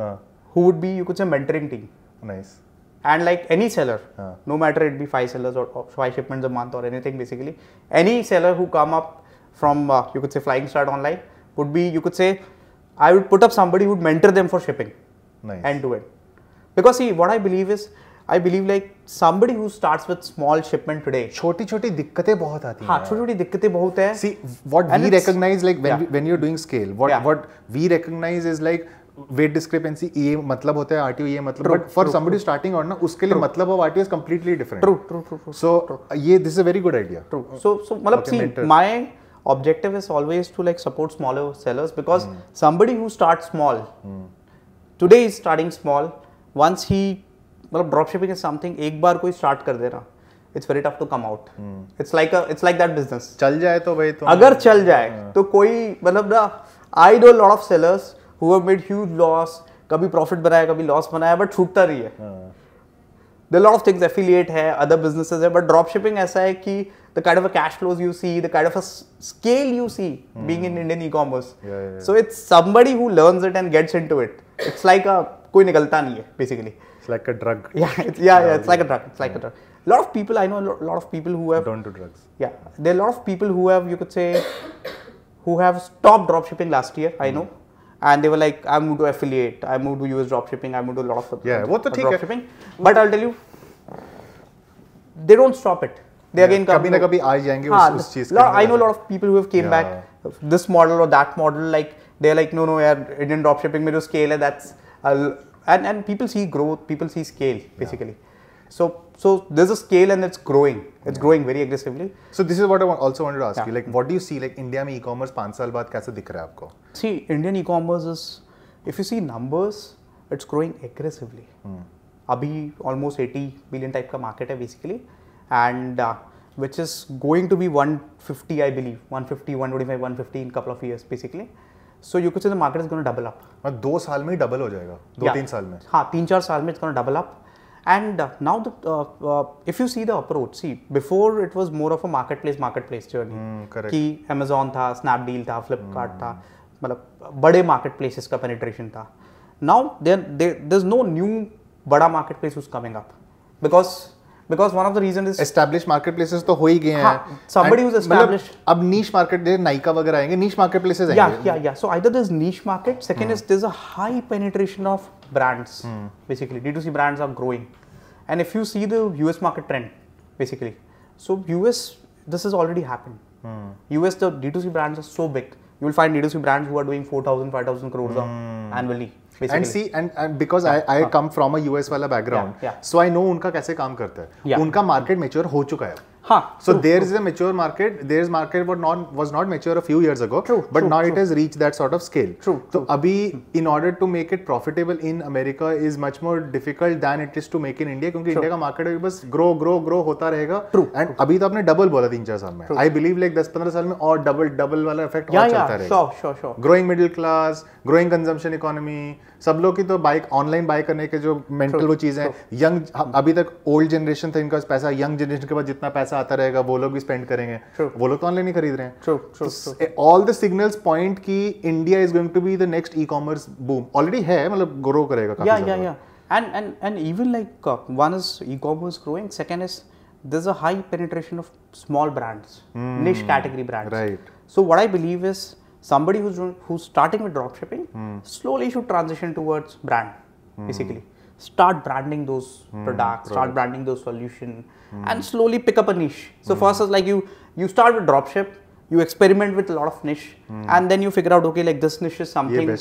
who would be, you could say, mentoring team. Nice. And like any seller, no matter it be 5 sellers or 5 shipments a month or anything, basically, any seller who come up from, you could say, Flying Start Online would be, you could say, I would put up somebody who would mentor them for shipping. Nice. End to end. Because see, what I believe is, I believe like somebody who starts with small shipment today. छोटी-छोटी दिक्कतें बहुत आती हैं. हाँ, छोटी-छोटी दिक्कतें बहुत हैं. See, what we recognize like when you're doing scale, what we recognize is like weight discrepancy, ये मतलब होता है RTO, ये मतलब, but for somebody starting out ना उसके लिए मतलब of RTO is completely different. True. So ये this is a very good idea. True. So मतलब see, my objective is always to like support smaller sellers, because somebody who starts small today is starting small. Once he, मतलब dropshipping is something, एक बार कोई start कर देना, it's very tough to come out. It's like that business. चल जाए तो भाई तो अगर चल जाए तो कोई मतलब ना, I know a lot of sellers who have made huge loss, कभी profit बनाया कभी loss बनाया, but छूटता नहीं है. There are a lot of things, affiliate है, other businesses है, but dropshipping ऐसा है कि the kind of a cash flows you see, the kind of a scale you see being in Indian e-commerce. So it's somebody who learns it and gets into it. It's like कोई निकलता नहीं है basically. It's like a drug. It's like a drug. It's like a drug. A lot of people, I know a lot of people who have... Don't do drugs. Yeah, there are a lot of people who have, you could say, who have stopped dropshipping last year, I know. And they were like, I moved to affiliate, I moved to US dropshipping, I moved to a lot of dropshipping. But I'll tell you, they don't stop it. They again come... कभी ना कभी आ जाएंगे उस चीज के. I know a lot of people who have came back, this model or that model, like, they're like, no, यार, Indian dropshipping में जो scale है, that's... And people see growth, people see scale, basically. So there's a scale and it's growing. It's growing very aggressively. So this is what I also wanted to ask you. Like, what do you see? Like, India में e-commerce 5 साल बाद कैसे दिख रहा है आपको? See, Indian e-commerce is, if you see numbers, it's growing aggressively. अभी almost 80 billion type का market है basically, and which is going to be 150, I believe, 150, 125, 150 in couple of years basically. So you could say the market is going to double up. 2 साल में ही double हो जाएगा. 2-3 साल में. हाँ, 3-4 साल में it's going to double up. And now, if you see the approach, before it was more of a marketplace journey. Correct. कि Amazon था, Snapdeal था, Flipkart था, मतलब बड़े marketplaces का penetration था. Now there's no new बड़ा marketplace who's coming up because one of the reasons is established marketplaces तो हो ही गए हैं. Somebody who's established. अब niche market जैसे Nykaa वगैरह आएंगे, niche marketplaces आएंगे. Yeah. So either there's niche market, second is there's a high penetration of brands. Basically, D2C brands are growing. And if you see the US market trend, basically, so US, this has already happened. US, the D2C brands are so big. You will find D2C brands who are doing 4,000, 5,000 crores annually. Basically. And see, and because I come from a US वाला background, so I know उनका कैसे काम करता है. उनका market mature हो चुका है. So there is a mature market. There's market was not mature a few years ago, but now it has reached that sort of scale. So अभी in order to make it profitable in America is much more difficult than it is to make in India, क्योंकि India का market अभी बस grow होता रहेगा. And अभी तो आपने double बोला 3-4 साल में. I believe like 10-15 साल में और double वाला effect और चलता रहेगा. Sure. Growing middle class, growing consumption economy, सब लोग की तो ऑनलाइन बाय करने के जो मेंटल वो चीजें हैं. यंग अभी तक ओल्ड जनरेशन था, इनका पैसा, यंग जनरेशन के बाद जितना पैसा आता रहेगा वो लोग भी स्पेंड करेंगे. वो लोग तो ऑनलाइन ही खरीद रहे हैं. ऑल द सिग्नल्स पॉइंट की India is going to be the next e-commerce boom. Already है, मतलब ग्रो करेगा काफी ज्यादा. And even like one is e-commerce growing, second is there's a high penetration of small brands, niche category brands. Right. So what I believe is somebody who's starting with dropshipping slowly should transition towards brand, basically. Start branding those products, start branding those solutions, and slowly pick up a niche. So first is like you start with dropship, you experiment with a lot of niche, and then you figure out, okay, like this niche is something,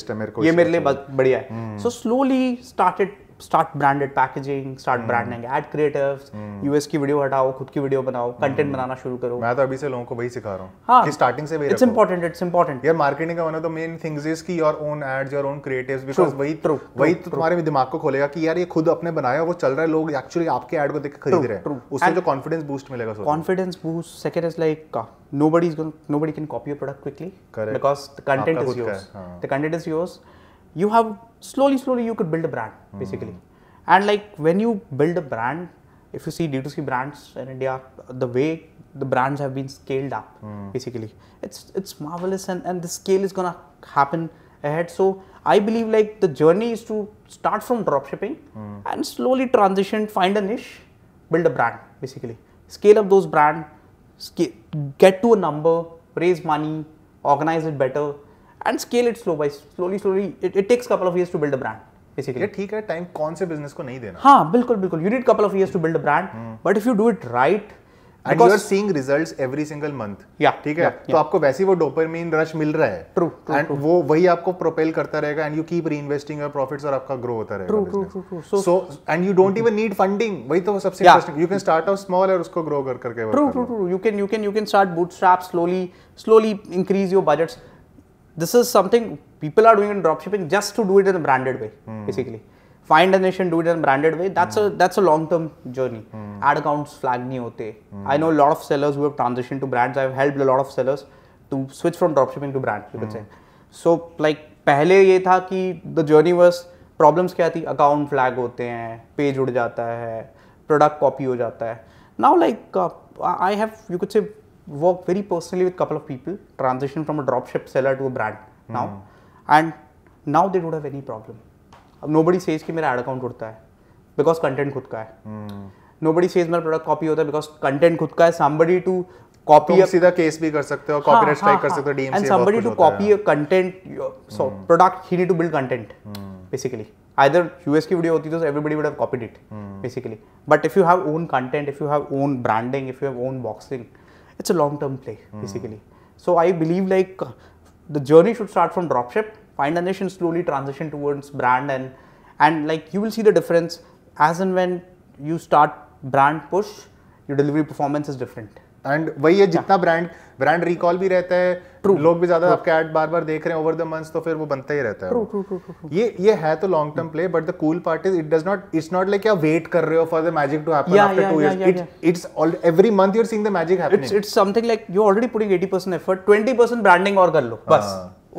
ये मेरे लिए बढ़िया है. So slowly start branded packaging, start branding ad creatives, US की video हटाओ, खुद की video बनाओ, कंटेंट बनाना शुरू करो. मैं तो अभी से लोगों को वही सिखा रहा हूँ कि स्टार्टिंग से वही रखो. It's important. यार मार्केटिंग का one of the main things is कि your own ads, your own creatives, because वही तो तुम्हारे दिमाग को खोलेगा कि यार ये खुद अपने बनाया वो चल रहा है, लोग एक्चुअली आपके एड को देख के खरीद रहे हैं. उससे जो कॉन्फिडेंस बूस्ट मिलेगा. Confidence boost. Second is like nobody can copy your product quickly. Correct. Because the content is yours. The content is yours. You have slowly you could build a brand, basically. And like when you build a brand, if you see D2C brands in India, the way the brands have been scaled up, basically, it's marvelous, and the scale is gonna happen ahead. So I believe like the journey is to start from dropshipping and slowly transition, find a niche, build a brand, basically. Scale up those brands, get to a number, raise money, organize it better, and scale it slowly. It takes a couple of years to build a brand. Basically. ठीक है, time कौन से business को नहीं देना. हाँ, बिल्कुल. You need couple of years to build a brand, but if you do it right, and you are seeing results every single month. ठीक है, तो आपको वैसे ही वो डोपामाइन रश मिल रहा है. True. And वो वही आपको प्रोपेल करता रहेगा, and you keep reinvesting your profits और आपका ग्रो होता रहेगा. True. So and you don't even need funding. वही तो सबसे interesting. You can start off small और उसको ग्रो करके. True. You can start bootstrap slowly increase your budgets. This is something people are doing in dropshipping just to do it in a branded way, basically. Find a niche and do it in a branded way. That's a long-term journey. Ad accounts flag नहीं होते. I know a lot of sellers who have transitioned to brands. I've helped a lot of sellers to switch from dropshipping to brand, you could say. So like पहले ये था कि the journey was, problems क्या थी? Account flag होते हैं, page उड़ जाता है, product copy हो जाता है. Now, like I have, you could say, worked very personally with a couple of people, transition from a dropship seller to a brand now, and now they don't have any problem. Nobody says कि मेरा ad account उड़ता है because content खुद का है. Nobody says मेरा product copy होता है because content खुद का है. Somebody to copy तुम सीधा केस भी कर सकते हो, copyright strike कर सकते हो, DMCA and somebody to copy a content, so product, he need to build content basically. Either US की वीडियो होती तो everybody would have copied it basically. But if you have own content, if you have own branding, if you have own boxing, it's a long term play basically. So I believe like the journey should start from dropship, find a niche and slowly transition towards brand, and like you will see the difference as and when you start brand push, your delivery performance is different. And वही है, जितना brand recall भी रहता है, लोग भी ज्यादा आपके ऐड बार बार देख रहे हैं ओवर द मंथ्स, तो फिर वो बनता ही रहता है. ये है तो long term play, but the cool part is it's not like आप वेट कर रहे हो for the magic to happen after 2 years. It's every month you're seeing the magic happening. It's something like you're already putting 80% effort, 20% branding और कर लो बस,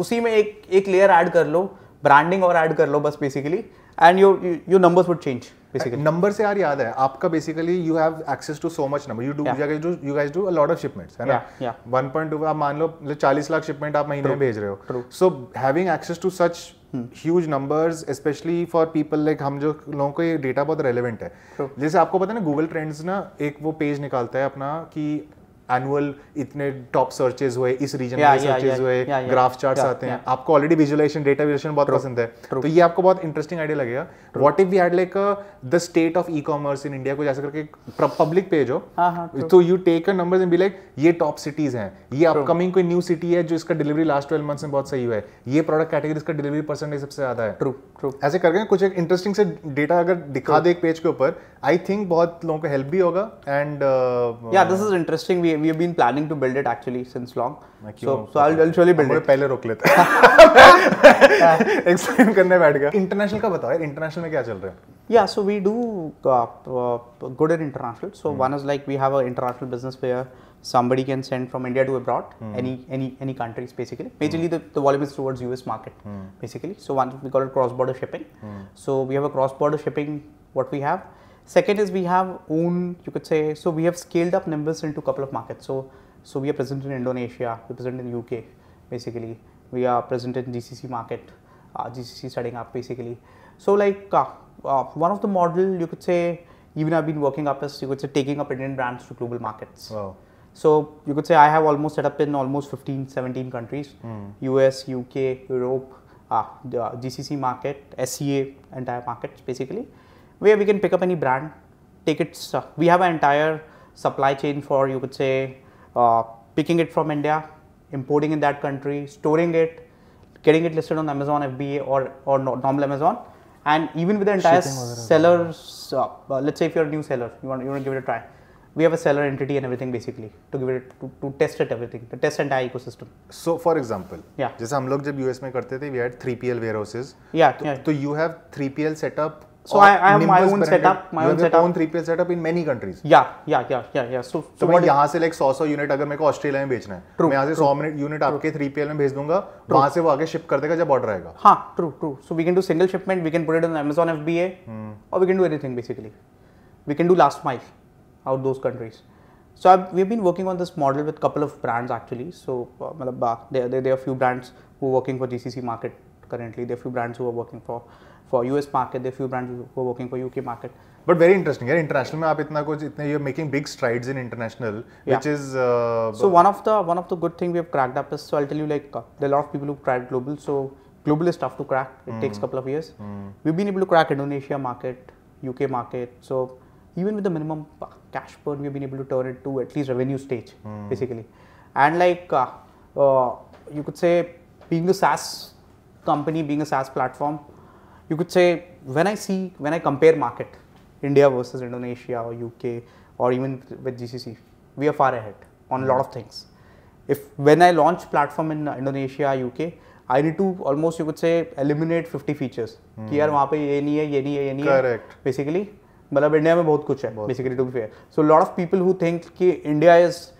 उसी में एक लेयर ऐड कर लो, ब्रांडिंग और ऐड कर लो बस basically, and your numbers would change basically. Number से यार याद है आपका, basically you have access to so much number, you guys do a lot of shipments, है ना? 1.2 आप मान लो 40 लाख शिपमेंट आप महीने में भेज रहे हो. So having access to such huge numbers, specially for people like हम, जो लोगों को ये डेटा बहुत रेलेवेंट है. जैसे आपको पता है ना, गूगल ट्रेंड्स ना एक वो पेज निकालता है अपना कि एनुअल इतने टॉप सर्चेज हुए, इस रीजन में सर्चेज हुए, ग्राफ चार्ट्स आते हैं. आपको ऑलरेडी विजुअलाइजेशन, डेटा विजुअलाइजेशन बहुत पसंद है, तो ये आपको बहुत इंटरेस्टिंग आइडिया लगेगा. What if we had like the state of e-commerce in India, कुछ ऐसा करके पब्लिक पेज हो, तो you take a numbers and be like ये टॉप सिटीज हैं, ये अपकमिंग कोई न्यू सिटी है जो इसका डिलीवरी लास्ट 12 मंथ्स में बहुत सही हुआ है, ये प्रोडक्ट कैटेगरी इसका डिलीवरी परसेंटेज सबसे ज्यादा है. ट्रू ऐसे करके कुछ एक इंटरेस्टिंग से डेटा अगर दिखा दे एक पेज के ऊपर, आई थिंक बहुत लोगों को हेल्प भी होगा. एंड या this is interesting, we have been planning to build it actually since long, so I'll surely build it. पहले रोक लेते हैं, एक्सप्लेन करने बैठ गया. इंटरनेशनल का बताओ यार, इंटरनेशनल में क्या चल रहा है? Yeah, so we do good in international. So one is like we have an international business where somebody can send from India to abroad, any countries basically. Majorly the volume is towards US market basically. So one we call it cross border shipping. So we have a cross border shipping. What we have. Second is we have own, you could say, so we have scaled up Nimbus into a couple of markets. So we are present in Indonesia, we are present in UK basically, we are present in GCC market, GCC setting up basically. So like one of the model, you could say, even I've been working up as, you could say, taking up Indian brands to global markets. Wow. So you could say I have almost set up in almost 15-17 countries, US, UK, Europe, the GCC market, SCA entire markets basically, where we can pick up any brand, take it, we have an entire supply chain for, you could say, picking it from India, importing in that country, storing it, getting it listed on Amazon FBA or normal Amazon, and even with the entire sellers, let's say if you're a new seller, you want to give it a try, we have a seller entity and everything basically to give it to test it, everything, to test entire ecosystem. So for example, जैसे हम लोग जब US में करते थे, we had 3PL warehouses. तो you have 3PL setup. So I have my own setup, own 3PL setup in many countries. Yeah. So मैं यहाँ से like 100 यूनिट अगर मेरे को ऑस्ट्रेलिया में बेचना है, मैं यहाँ से 100 यूनिट आपके 3PL में भेज दूंगा, वहाँ से वो आगे शिप कर देगा जब ऑर्डर आएगा. हाँ, true. So we can do single shipment, we can put it on Amazon FBA, or we can do anything basically. We can do last mile out those countries. So we've been working on this model with couple of brands actually. So there are a few brands who are working for GCC market currently. There are few brands who are working for US market. There are few brands who are working for UK market. But very interesting. यार international में आप इतने you're making big strides in international, which is. So one of the good thing we have cracked up is, so I'll tell you like there are a lot of people who tried global. So global is tough to crack. It takes a couple of years. We've been able to crack Indonesia market, UK market. So even with the minimum cash burn, we've been able to turn it to at least revenue stage basically. And like you could say, being a SaaS company, being a SaaS platform, you could say when I compare market, India versus Indonesia or UK or even with GCC, we are far ahead on a lot of things. When I launch platform in Indonesia, UK, I need to almost, you could say, eliminate 50 features. कि यार वहाँ पे ये नहीं है. Correct. Basically, मतलब India में बहुत कुछ है. Basically, to be fair. So a lot of people who think कि India is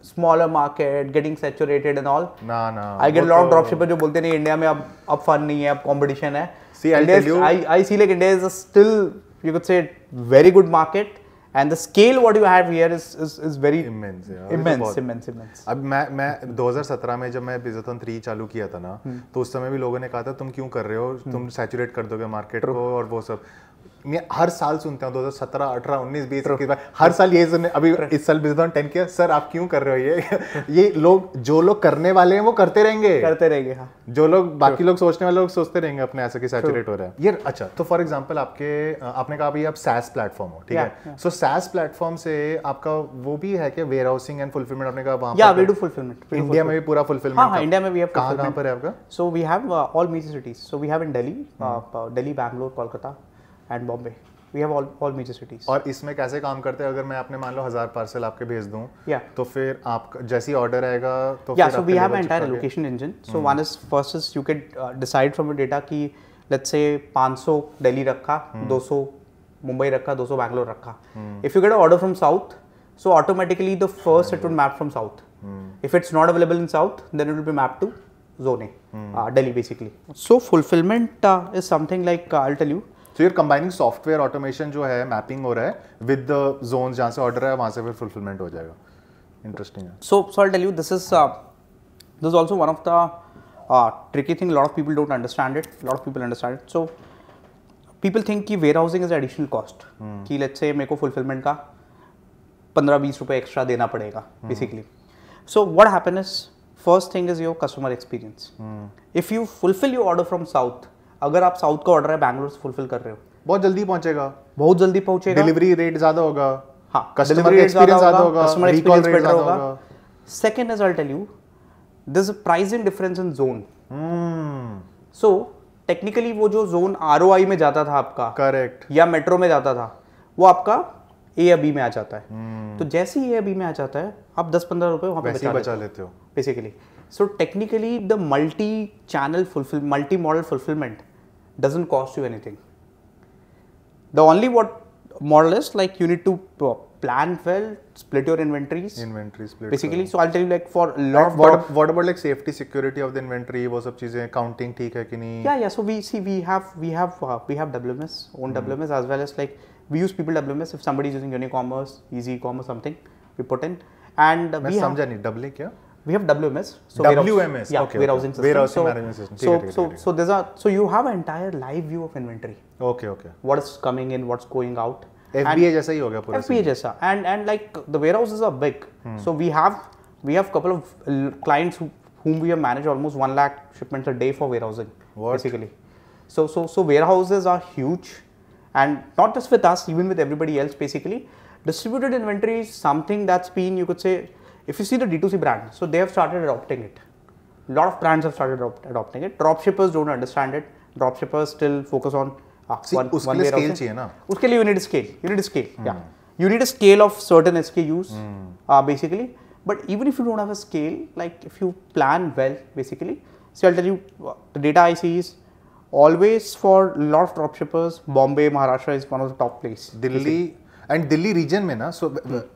smaller market, getting saturated and all. No. I get a lot of dropshipper जो बोलते नहीं इंडिया में अब fun नहीं है, अब competition है. See, I'll tell you. I see like India is still, you could say, very good market, and the scale what you have here is very immense. immense. अब मैं 2017 में जब मैं बिजनेस 3 चालू किया था ना, तो उस समय भी लोगों ने कहा था तुम क्यों कर रहे हो, तुम सैचुरेट कर दोगे मार्केट को और वो सब। मैं हर साल सुनता हूँ 2017, 18, 19, 20, 21 हर साल ये सुनने, अभी इस साल बिजनेस 10 किया, सर आप क्यों कर रहे हो ये लोग, जो लोग करने वाले हैं वो करते रहेंगे हाँ। जो लोग बाकी लोग सोचने वाले लोग सोचते रहेंगे अपने ऐसा कि सैचुरेट हो रहा है ये। अच्छा, तो फॉर एग्जांपल आपने कहा अभी आप SaaS प्लेटफॉर्म हो, ठीक है, सो SaaS प्लेटफॉर्म से आपका वो भी है कि वेयर हाउसिंग एंड फुलफिलमेंट, आपने कहा वहां पर वी डू फुलफिलमेंट, इंडिया में भी पूरा फुलफिलमेंट? हां, इंडिया में भी है। कहां पर है आपका? So we have all major cities, so we have in Delhi, Bangalore, Kolkata and Bombay. We have all major cities. और इसमें कैसे काम करते हैं? अगर मैं आपने मान लो 1000 पार्सल आपके भेज दूं, तो फिर आप जैसे ही ऑर्डर आएगा तो so we have an entire allocation engine. So one is first is you can decide from your data कि let's say 500 दिल्ली रखा, 200 मुंबई रखा, 200 बैंगलोर रखा. If you get an order from south, so automatically the first it will map from south. If it's not available in south, then it will be mapped to zone A, Delhi basically. So fulfillment is something like I'll tell you. So you're combining software automation जो है mapping हो रहा है with the zones जहाँ से order है वहाँ से फिर fulfillment हो जाएगा. Interesting है. So I'll tell you this is also one of the tricky thing. A lot of people don't understand it. A lot of people understand it. So people think कि warehousing is additional cost. कि let's say मेरे को fulfillment का 15-20 रुपए extra देना पड़ेगा basically. So what happens is first thing is your customer experience. If you fulfill your order from south, अगर आप साउथ का ऑर्डर है बैंगलोर से फुलफिल कर रहे हो, बहुत जल्दी पहुंचेगा, डिलीवरी रेट ज्यादा होगा, हाँ, कस्टमर एक्सपीरियंस ज्यादा होगा, कस्टमर एक्सपीरियंस बेटर होगा. Second is I tell you there is a pricing difference in zone. So technically वो जो जोन आरओआई में जाता था आपका, करेक्ट, या मेट्रो में जाता था, वो आपका ए या बी में आ जाता है. तो जैसे ही ए या बी में आ जाता है आप 10-15 रुपए वहां पे बचा लेते हो basically. So technically the multi-model fulfillment doesn't cost you anything. The only what model is like you need to plan well, split your inventories. Basically, well. So I'll tell you like for a lot of what about like safety, security of the inventory, वो सब चीजें, counting ठीक है कि नहीं? Yeah. So we have WMS, own WMS, as well as like we use people WMS. If somebody is using eCommerce, eCommerce something, we put in and मैं समझा नहीं, डबल क्या? We have WMS. So WMS, yeah, okay, warehousing system. Warehousing management system. So you have an entire live view of inventory. Okay. What is coming in, what's going out. FBA जैसा ही हो गया पूरा. FBA जैसा. And like the warehouses are big. So we have couple of clients whom we have managed almost 1 lakh shipments a day for warehousing. What? Basically. So warehouses are huge, and not just with us, even with everybody else basically. Distributed inventory is something that's been, you could say, if you see the D2C brand, so they have started adopting it. A lot of brands have started adopting it. Dropshippers don't understand it. Dropshippers still focus on उसके लिए scale चाहिए ना. उसके लिए you need a scale. Yeah. You need a scale of certain SKUs basically. But even if you don't have a scale, like if you plan well basically, see I'll tell you the data I see is always for a lot of dropshippers, Bombay, Maharashtra is one of the top place. Delhi region में ना, so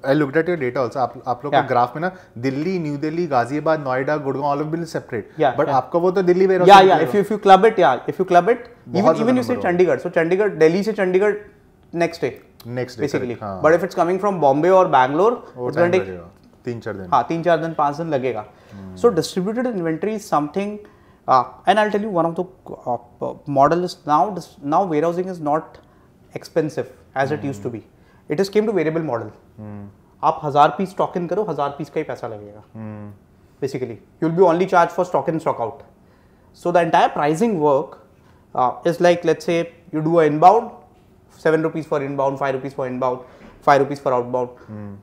I looked at your data also, आप लोग को graph में ना Delhi, new Delhi, Ghaziabad, Noida, Gurgaon all of bill separate, but आपका वो तो दिल्ली वेयर हाउस. या if you club it, even you say Chandigarh, so Chandigarh, Delhi से Chandigarh next day basically. But if it's coming from Bombay और Bangalore, it's going to take 3-4 दिन. हां, 3-4 दिन, 5 दिन लगेगा. So distributed inventory is something, and I'll tell you one of the model is now warehousing is not expensive as it used to be. It has came to variable model. आप 1000 piece stock in करो, 1000 piece का ही पैसा लगेगा basically. You will be only charged for stock in, stock out. So the entire pricing work is like, let's say you do a inbound, 7 rupees for inbound, 5 rupees for inbound, 5 rupees for outbound.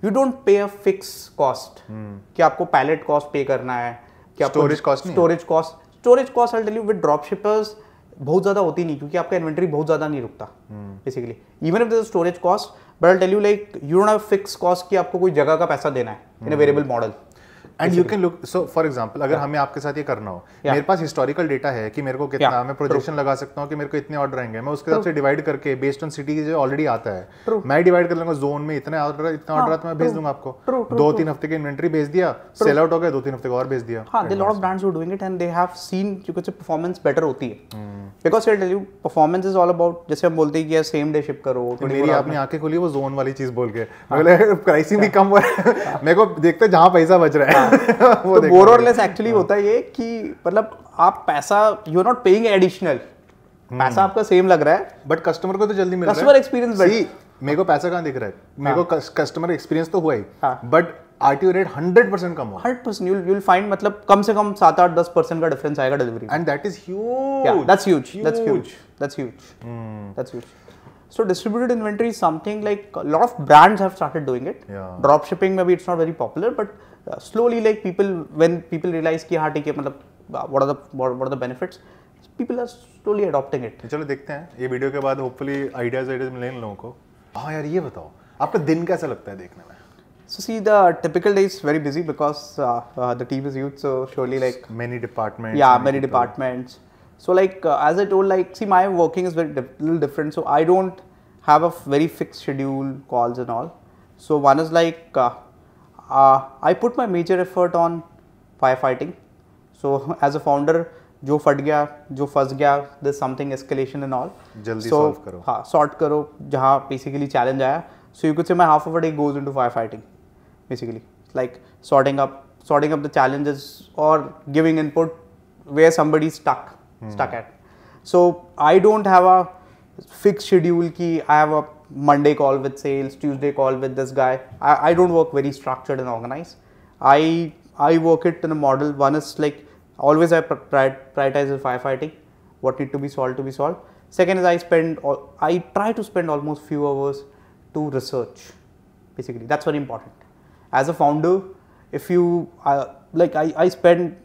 You don't pay a fixed cost कि आपको pallet cost pay करना है, कि आपको storage cost I'll tell you with dropshippers बहुत ज़्यादा होती नहीं, क्योंकि आपका इन्वेंटरी बहुत ज़्यादा नहीं रुकता basically. Even if there is storage cost, but I tell you like you don't have fix cost कि आपको कोई जगह का पैसा देना है in a variable model. And you can look, so for example अगर हमें आपके साथ ये करना हो, मेरे पास हिस्टोरिकल डेटा है कि मेरे को कितना, मैं प्रोजेक्शन लगा सकता हूँ कि मेरे को इतने ऑर्डर आएंगे, मैं उसके हिसाब से डिवाइड करके बेस्ड ऑन सिटी जो ऑलरेडी आता है मैं डिवाइड कर लूंगा जोन में, इतने ऑर्डर आता मैं भेज दूंगा आपको, 2-3 हफ्ते की इन्वेंटरी भेज दिया, सेल आउट हो गया, 2-3 हफ्ते का और भेज दिया. हाँ, there are a lot of brands who are doing it and they have seen you could say performance better होती है. Because I'll tell you, performance is all about, जैसे हम बोलते हैं कि सेम डे शिप करो. मेरी आपने आंखें खोली वो जोन वाली चीज बोल के, मतलब प्राइसिंग भी कम हो रहा है, मेरे को देखते जहाँ पैसा बच रहा है वो तो मोर और लेस एक्चुअली होता है ये कि मतलब आप पैसा you are not paying additional, पैसा आपका सेम लग रहा है बट कस्टमर को तो जल्दी मिल रहा है. Customer experience better. मेरे को पैसा कहाँ दिख रहा है, मेरे को कस्टमर एक्सपीरियंस तो हुआ ही, बट आरटीओ रेट 100% कम हो. 100% you will find मतलब कम से कम 7-8-10% का डिफरेंस आएगा delivery. And that is huge. Yeah, that's huge. So distributed inventory is something like a lot of brands have started doing it. Drop shipping maybe it's not very popular, but slowly like when people realize कि हाँ ठीक है मतलब what are the benefits, people are slowly adopting it. चलो देखते हैं ये video के बाद होपफुली आइडियाज मिलेंगे लोगों को. हाँ यार ये बताओ आपका दिन कैसा लगता है देखने में? So see, the typical day is very busy because the team is huge, so surely like many departments. Yeah, many departments. So like as I told, like see, my working is very little different. So I don't have a very fixed schedule, calls and all. So one is like I put my major effort on firefighting. So as a founder, जो फट गया, जो फंस गया, there's something escalation and all. जल्दी so, solve करो. हाँ, sort करो जहाँ basically challenge आया. So you could say my half of a day goes into firefighting, basically, like sorting up the challenges or giving input where somebody's stuck at. So I don't have a fixed schedule ki I have a Monday call with sales, Tuesday call with this guy. I don't work very structured and organized. I work it in a model. One is like always I prioritize the firefighting, what need to be solved. Second is I try to spend almost few hours to research, basically. That's very important. As a founder, if you like I spend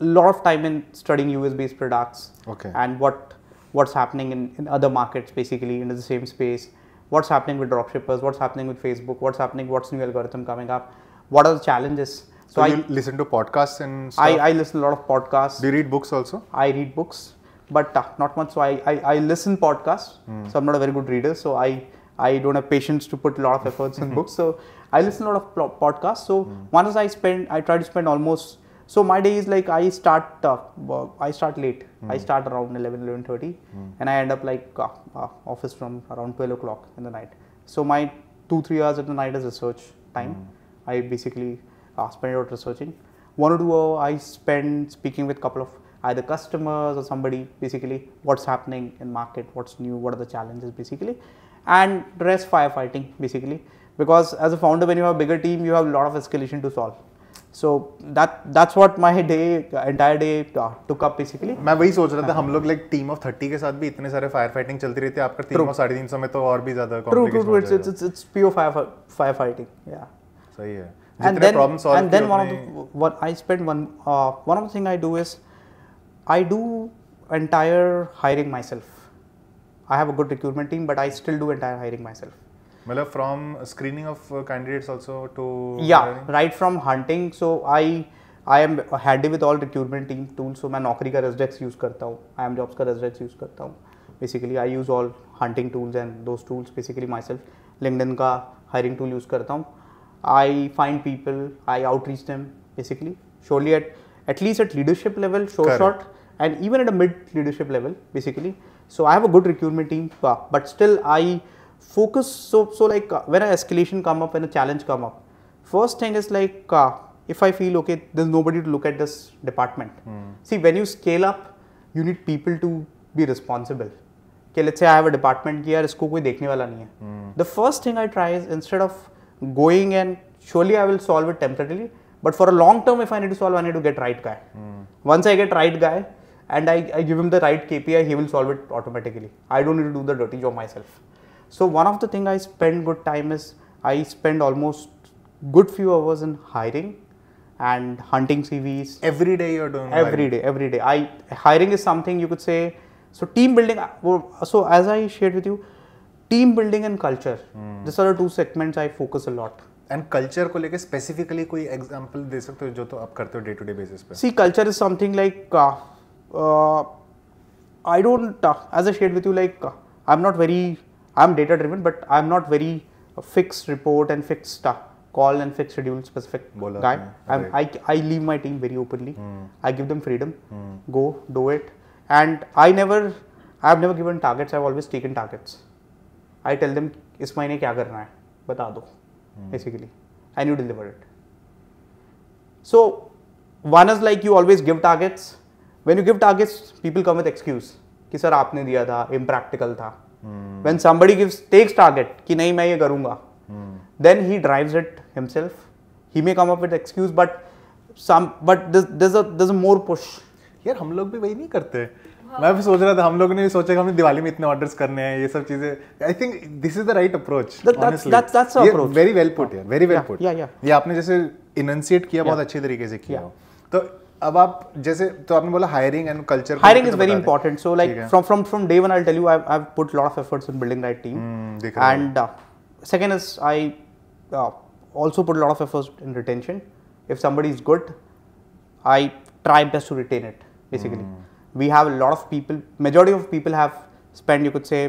a lot of time in studying US based products. Okay. And what's happening in other markets, basically in the same space, what's happening with dropshippers, what's happening with Facebook, what's new algorithm coming up, what are the challenges. So I listen to podcasts and stuff? I listen a lot of podcasts. Do you read books also? I read books, but not much. So I listen podcasts. So I'm not a very good reader. So I don't have patience to put a lot of efforts in books. So I listen a lot of podcasts. So one is I try to spend almost. So my day is like I start late. I start around 11:30, and I end up like office from around 12 o'clock in the night. So my 2-3 hours at the night is research time. I basically spend it out researching. 1 or 2 hours I spend speaking with couple of either customers or somebody, basically what's happening in market, what's new, what are the challenges, basically, and the rest firefighting, basically, because as a founder when you have a bigger team you have a lot of escalation to solve. So that's what my entire day took up, basically. मैं वही सोच रहा था, हम लोग like team of 30 के साथ भी इतने सारे firefighting चलती रहती है, आपका team of 350 में तो और भी ज़्यादा complication हो जाएगा. It's pure firefighting, yeah. सही है. And then one of the thing I do is I do entire hiring myself. I have a good recruitment team, but I still do entire hiring myself. मतलब from screening of candidates also to hiring? Right from hunting. So I am handy with all recruitment team tools. So मैं नौकरी का Resdex use करता हूँ, IMjobs का Resdex use करता हूँ. Basically I use all hunting tools and those tools basically myself. LinkedIn का hiring tool use करता हूँ. I find people, I outreach them basically. Surely at least at leadership level, short, and even at a mid leadership level, basically. So I have a good recruitment team, but still I focus. So like when an escalation come up, when a challenge come up, first thing is like if I feel okay, there's nobody to look at this department. See, when you scale up, you need people to be responsible. Okay, let's say I have a department कि यार इसको कोई देखने वाला नहीं है. The first thing I try is instead of going and surely I will solve it temporarily, but for a long term if I need to solve, I need to get right guy. Once I get right guy and I give him the right KPI, he will solve it automatically. I don't need to do the dirty job myself. So one of the thing I spend good time is I spend almost good few hours in hiring and hunting CVs. Every day you're doing every day. Hiring is something you could say. So team building. So as I shared with you, team building and culture. These are the two segments I focus a lot. And culture को लेके specifically कोई example दे सकते हो जो तो आप करते हो डे टू डे बेसिस पे? See, culture is something like I don't, as I shared with you, like I'm data driven, but I'm not very fixed report and fixed call and fixed schedule specific guy. I leave my team very openly. I give them freedom. Go do it, and I've never given targets. I've always taken targets. I tell them इस महीने क्या करना है बता दो basically, and you deliver it. So one is like you always give targets. When you give targets, people come with excuse कि sir आपने दिया था, impractical था. When somebody takes target कि नहीं मैं ये करूँगा, then he drives it himself. He may come up with excuse, but there's a more push. यार हम लोग भी वही नहीं करते. मैं भी सोच रहा था हम लोगों ने भी सोचा कि हमने दिवाली में इतने ऑर्डर्स करने हैं ये सब चीजें. I think this is the right approach. That's the approach. Very well put यार, वेरी वेल पुट. Yeah. ये आपने जैसे इनंसिएट किया बहुत अच्छे तरीके से किया. तो अब आप जैसे तो आपने बोला hiring and culture. Hiring is very important. So like from day one I'll tell you I've put a lot of efforts in building that team. And second is I also put a lot of efforts in retention. If somebody is good, I try best to retain it basically. We have a lot of people, majority of people have spent, you could say,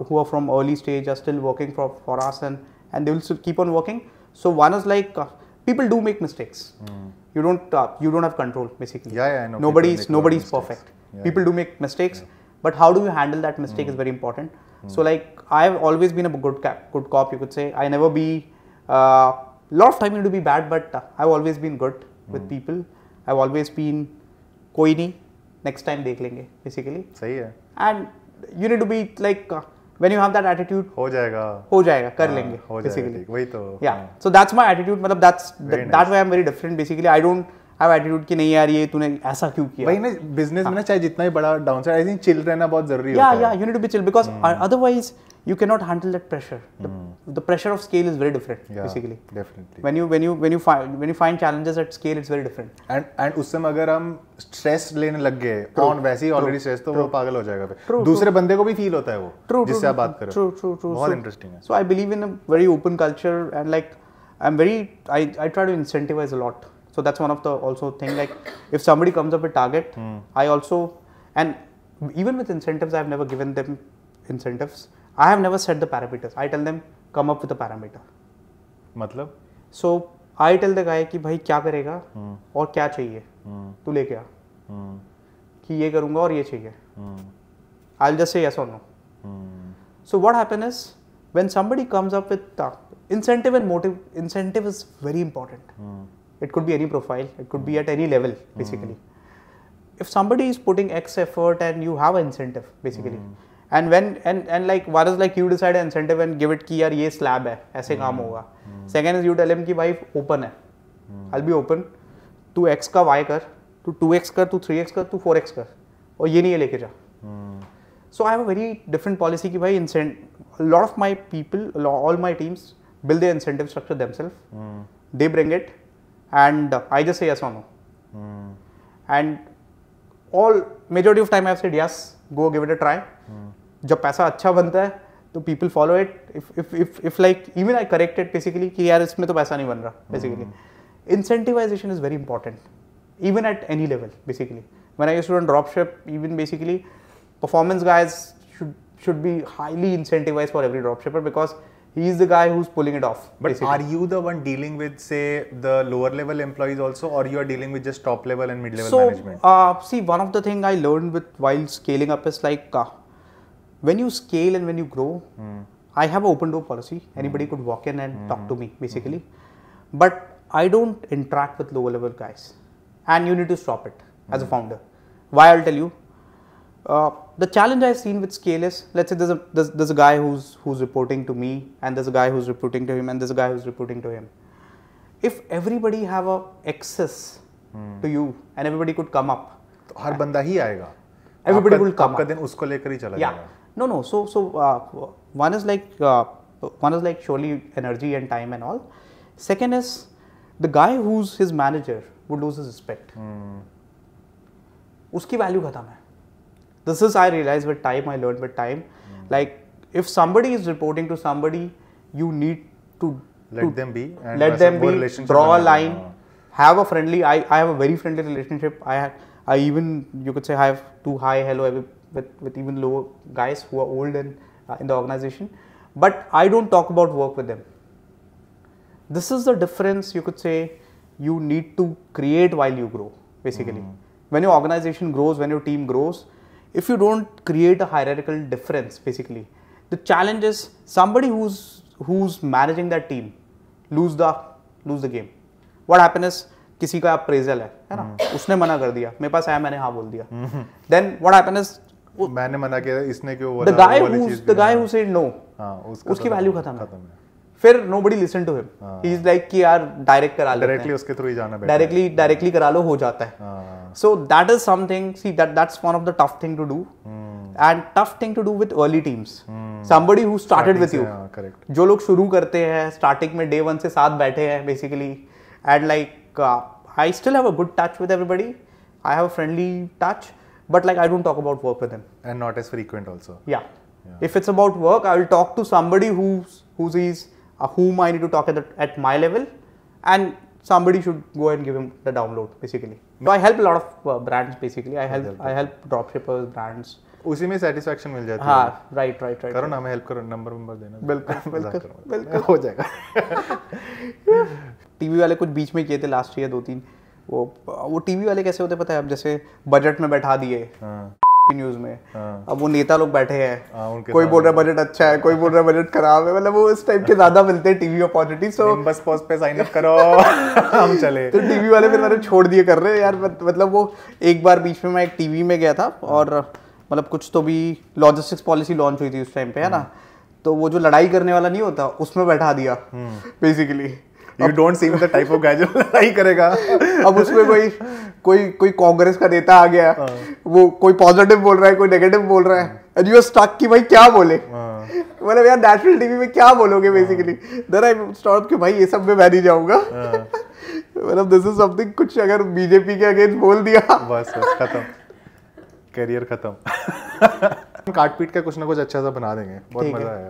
who are from early stage are still working for us and they will still keep on working. So one is like people do make mistakes. You don't have control basically. Yeah, I know. Nobody's perfect. People do make mistakes, but how do you handle that mistake is very important. So like I've always been a good cop, you could say. I never be lot of time you need to be bad, but I've always been good with people. I've always been कोई नहीं, next time देख लेंगे basically. सही है. And you need to be like when you have that attitude, हो जाएगा कर लेंगे basically. वही तो. Yeah. So that's my attitude. मतलब that way I'm very different basically. I don't have attitude कि नहीं यार ये तूने ऐसा क्यों किया. वही ना बिजनेस में ना चाहे जितना ही बड़ा डाउनसाइड, आई थिंक चिल रहना बहुत जरूरी होता है. Yeah, you need to be chill because otherwise you cannot handle that pressure. The pressure of scale is very different basically. Definitely. When you find challenges at scale, it's very different. And उस समय अगर हम stress लेने लग गए on वैसे ही already stress तो वो पागल हो जाएगा फिर. दूसरे बंदे को भी फील होता है वो जिससे आप बात कर रहे हो. True. बहुत इंटरेस्टिंग है. So I believe in a very open culture and like I try to incentivize a lot. So that's one of the also thing, like if somebody comes up with target, I also, and even with incentives I've never given them incentives. I have never set the parameters. I tell them come up with a parameter. मतलब? So I tell the guy कि भाई क्या करेगा और क्या चाहिए तू लेके आ कि ये करूँगा और ये चाहिए. I'll just say yes or no. So what happens is when somebody comes up with incentive and motive, incentive is very important. It could be any profile, it could be at any level basically. If somebody is putting X effort and you have an incentive basically, and when and like one is like you decide an incentive and give it कि यार ये slab है ऐसे काम होगा. Second is you tell him कि भाई open है, I'll be open, तू X का Y कर, तू 2X कर, तू 3X कर, तू 4X कर और ये नहीं है लेके जा. So I have a very different policy कि भाई a lot of my people, all my teams build their incentive structure themselves. They bring it and I just say yes or no. And all majority of time I have said yes, go give it a try. जब पैसा अच्छा बनता है तो people follow it. If like even I correct it basically कि यार इसमें तो पैसा नहीं बन रहा basically. Incentivization is very important even at any level basically. When I used to run dropship, even basically performance guys should be highly incentivized for every dropshipper because he is the guy who's pulling it off. But basically. Are you the one dealing with, say, the lower level employees also, or you are dealing with just top level and mid level management? See, one of the thing I learned with while scaling up is like when you scale and when you grow, I have an open door policy. Anybody could walk in and talk to me basically, but I don't interact with lower level guys, and you need to stop it as a founder. Why? I'll tell you. The challenge I've seen with scale is, let's say there's a guy who's reporting to me, and there's a guy who's reporting to him, and there's a guy who's reporting to him. If everybody have a access to you and everybody could come up, तो हर बंदा ही आएगा. Everybody will come. आपका दिन उसको लेकर ही चला जाएगा. No. So one is like surely energy and time and all. Second is the guy who's his manager would lose his respect. उसकी value खत्म है. This is I realized with time, I learned with time. Like if somebody is reporting to somebody, you need to let them be and let them वो be, relationship draw a बना देना, line, have a friendly. I have a very friendly relationship. I even, you could say, I have too high hello with even lower guys who are old in the organization, but I don't talk about work with them. This is the difference, you could say. You need to create while you grow, basically. When your organization grows, when your team grows, if you don't create a hierarchical difference, basically, the challenge is somebody who's managing that team lose the game. What happens is, किसी का appraisal है ना, उसने मना कर दिया, मेरे पास आया, मैंने हाँ बोल दिया. Then what happens is, मैंने मना किया, इसने क्यों बोला? the guy who said no, उसकी वैल्यू खत्म है. फिर nobody listen to him. He is like कि यार डायरेक्ट करा लेते हैं, डायरेक्टली उसके थ्रू ही जाना बेटर, डायरेक्टली करा लो, हो जाता है. So that is something, see, that's one of the tough thing to do, and tough thing to do with early teams. Somebody who started with you, जो लोग शुरू करते हैं starting में day one से साथ बैठे हैं basically, and like I still have a good touch with everybody. I have a friendly touch, but like I don't talk about work with them. And not as frequent also. Yeah. If it's about work, I will talk to somebody whom I need to talk at my level, and somebody should go and give him the download basically. So I help a lot of brands basically. I help dropshippers, brands. उसी में satisfaction मिल जाती है. हाँ, right. करो ना, मैं help करो, number देना. बिल्कुल हो जाएगा. टीवी वाले कुछ बीच में किए थे लास्ट ईयर 2-3. वो टीवी वाले कैसे होते पता है, अब जैसे बजट में बैठा दिए न्यूज में, अब वो नेता लोग बैठे हैं, कोई बोल रहा है बजट अच्छा है, कोई बोल रहा है बजट खराब है, मतलब वो इस टाइप के ज्यादा मिलते हैं टीवी अपॉर्चुनिटी. सो बस पोस्ट पे साइन अप करो, हम चले. तो टीवी वाले फिर मैंने छोड़ दिए कर रहे हैं यार. मतलब वो एक बार बीच में मैं एक टीवी में गया था, और मतलब कुछ तो भी लॉजिस्टिक्स पॉलिसी लॉन्च हुई थी उस टाइम पे, है ना, तो वो जो लड़ाई करने वाला नहीं होता, उसमें बैठा दिया basically. You don't seem the type of guy जो लड़ाई करेगा. अब उसमें कोई कांग्रेस का नेता आ गया, वो कोई पॉजिटिव बोल रहा है, कोई नेगेटिव बोल रहा है, and you are stuck कि भाई क्या बोले. मतलब यार नेशनल टीवी में क्या बोलोगे बेसिकली. देन आई स्टॉप कि भाई ये सब में मैं नहीं जाऊंगा. मतलब दिस इज समथिंग, कुछ अगर बीजेपी के अगेंस्ट बोल दिया, बस खत्म, करियर खत्म. काट पीट के कुछ ना कुछ अच्छा सा बना देंगे. बहुत मजा आया.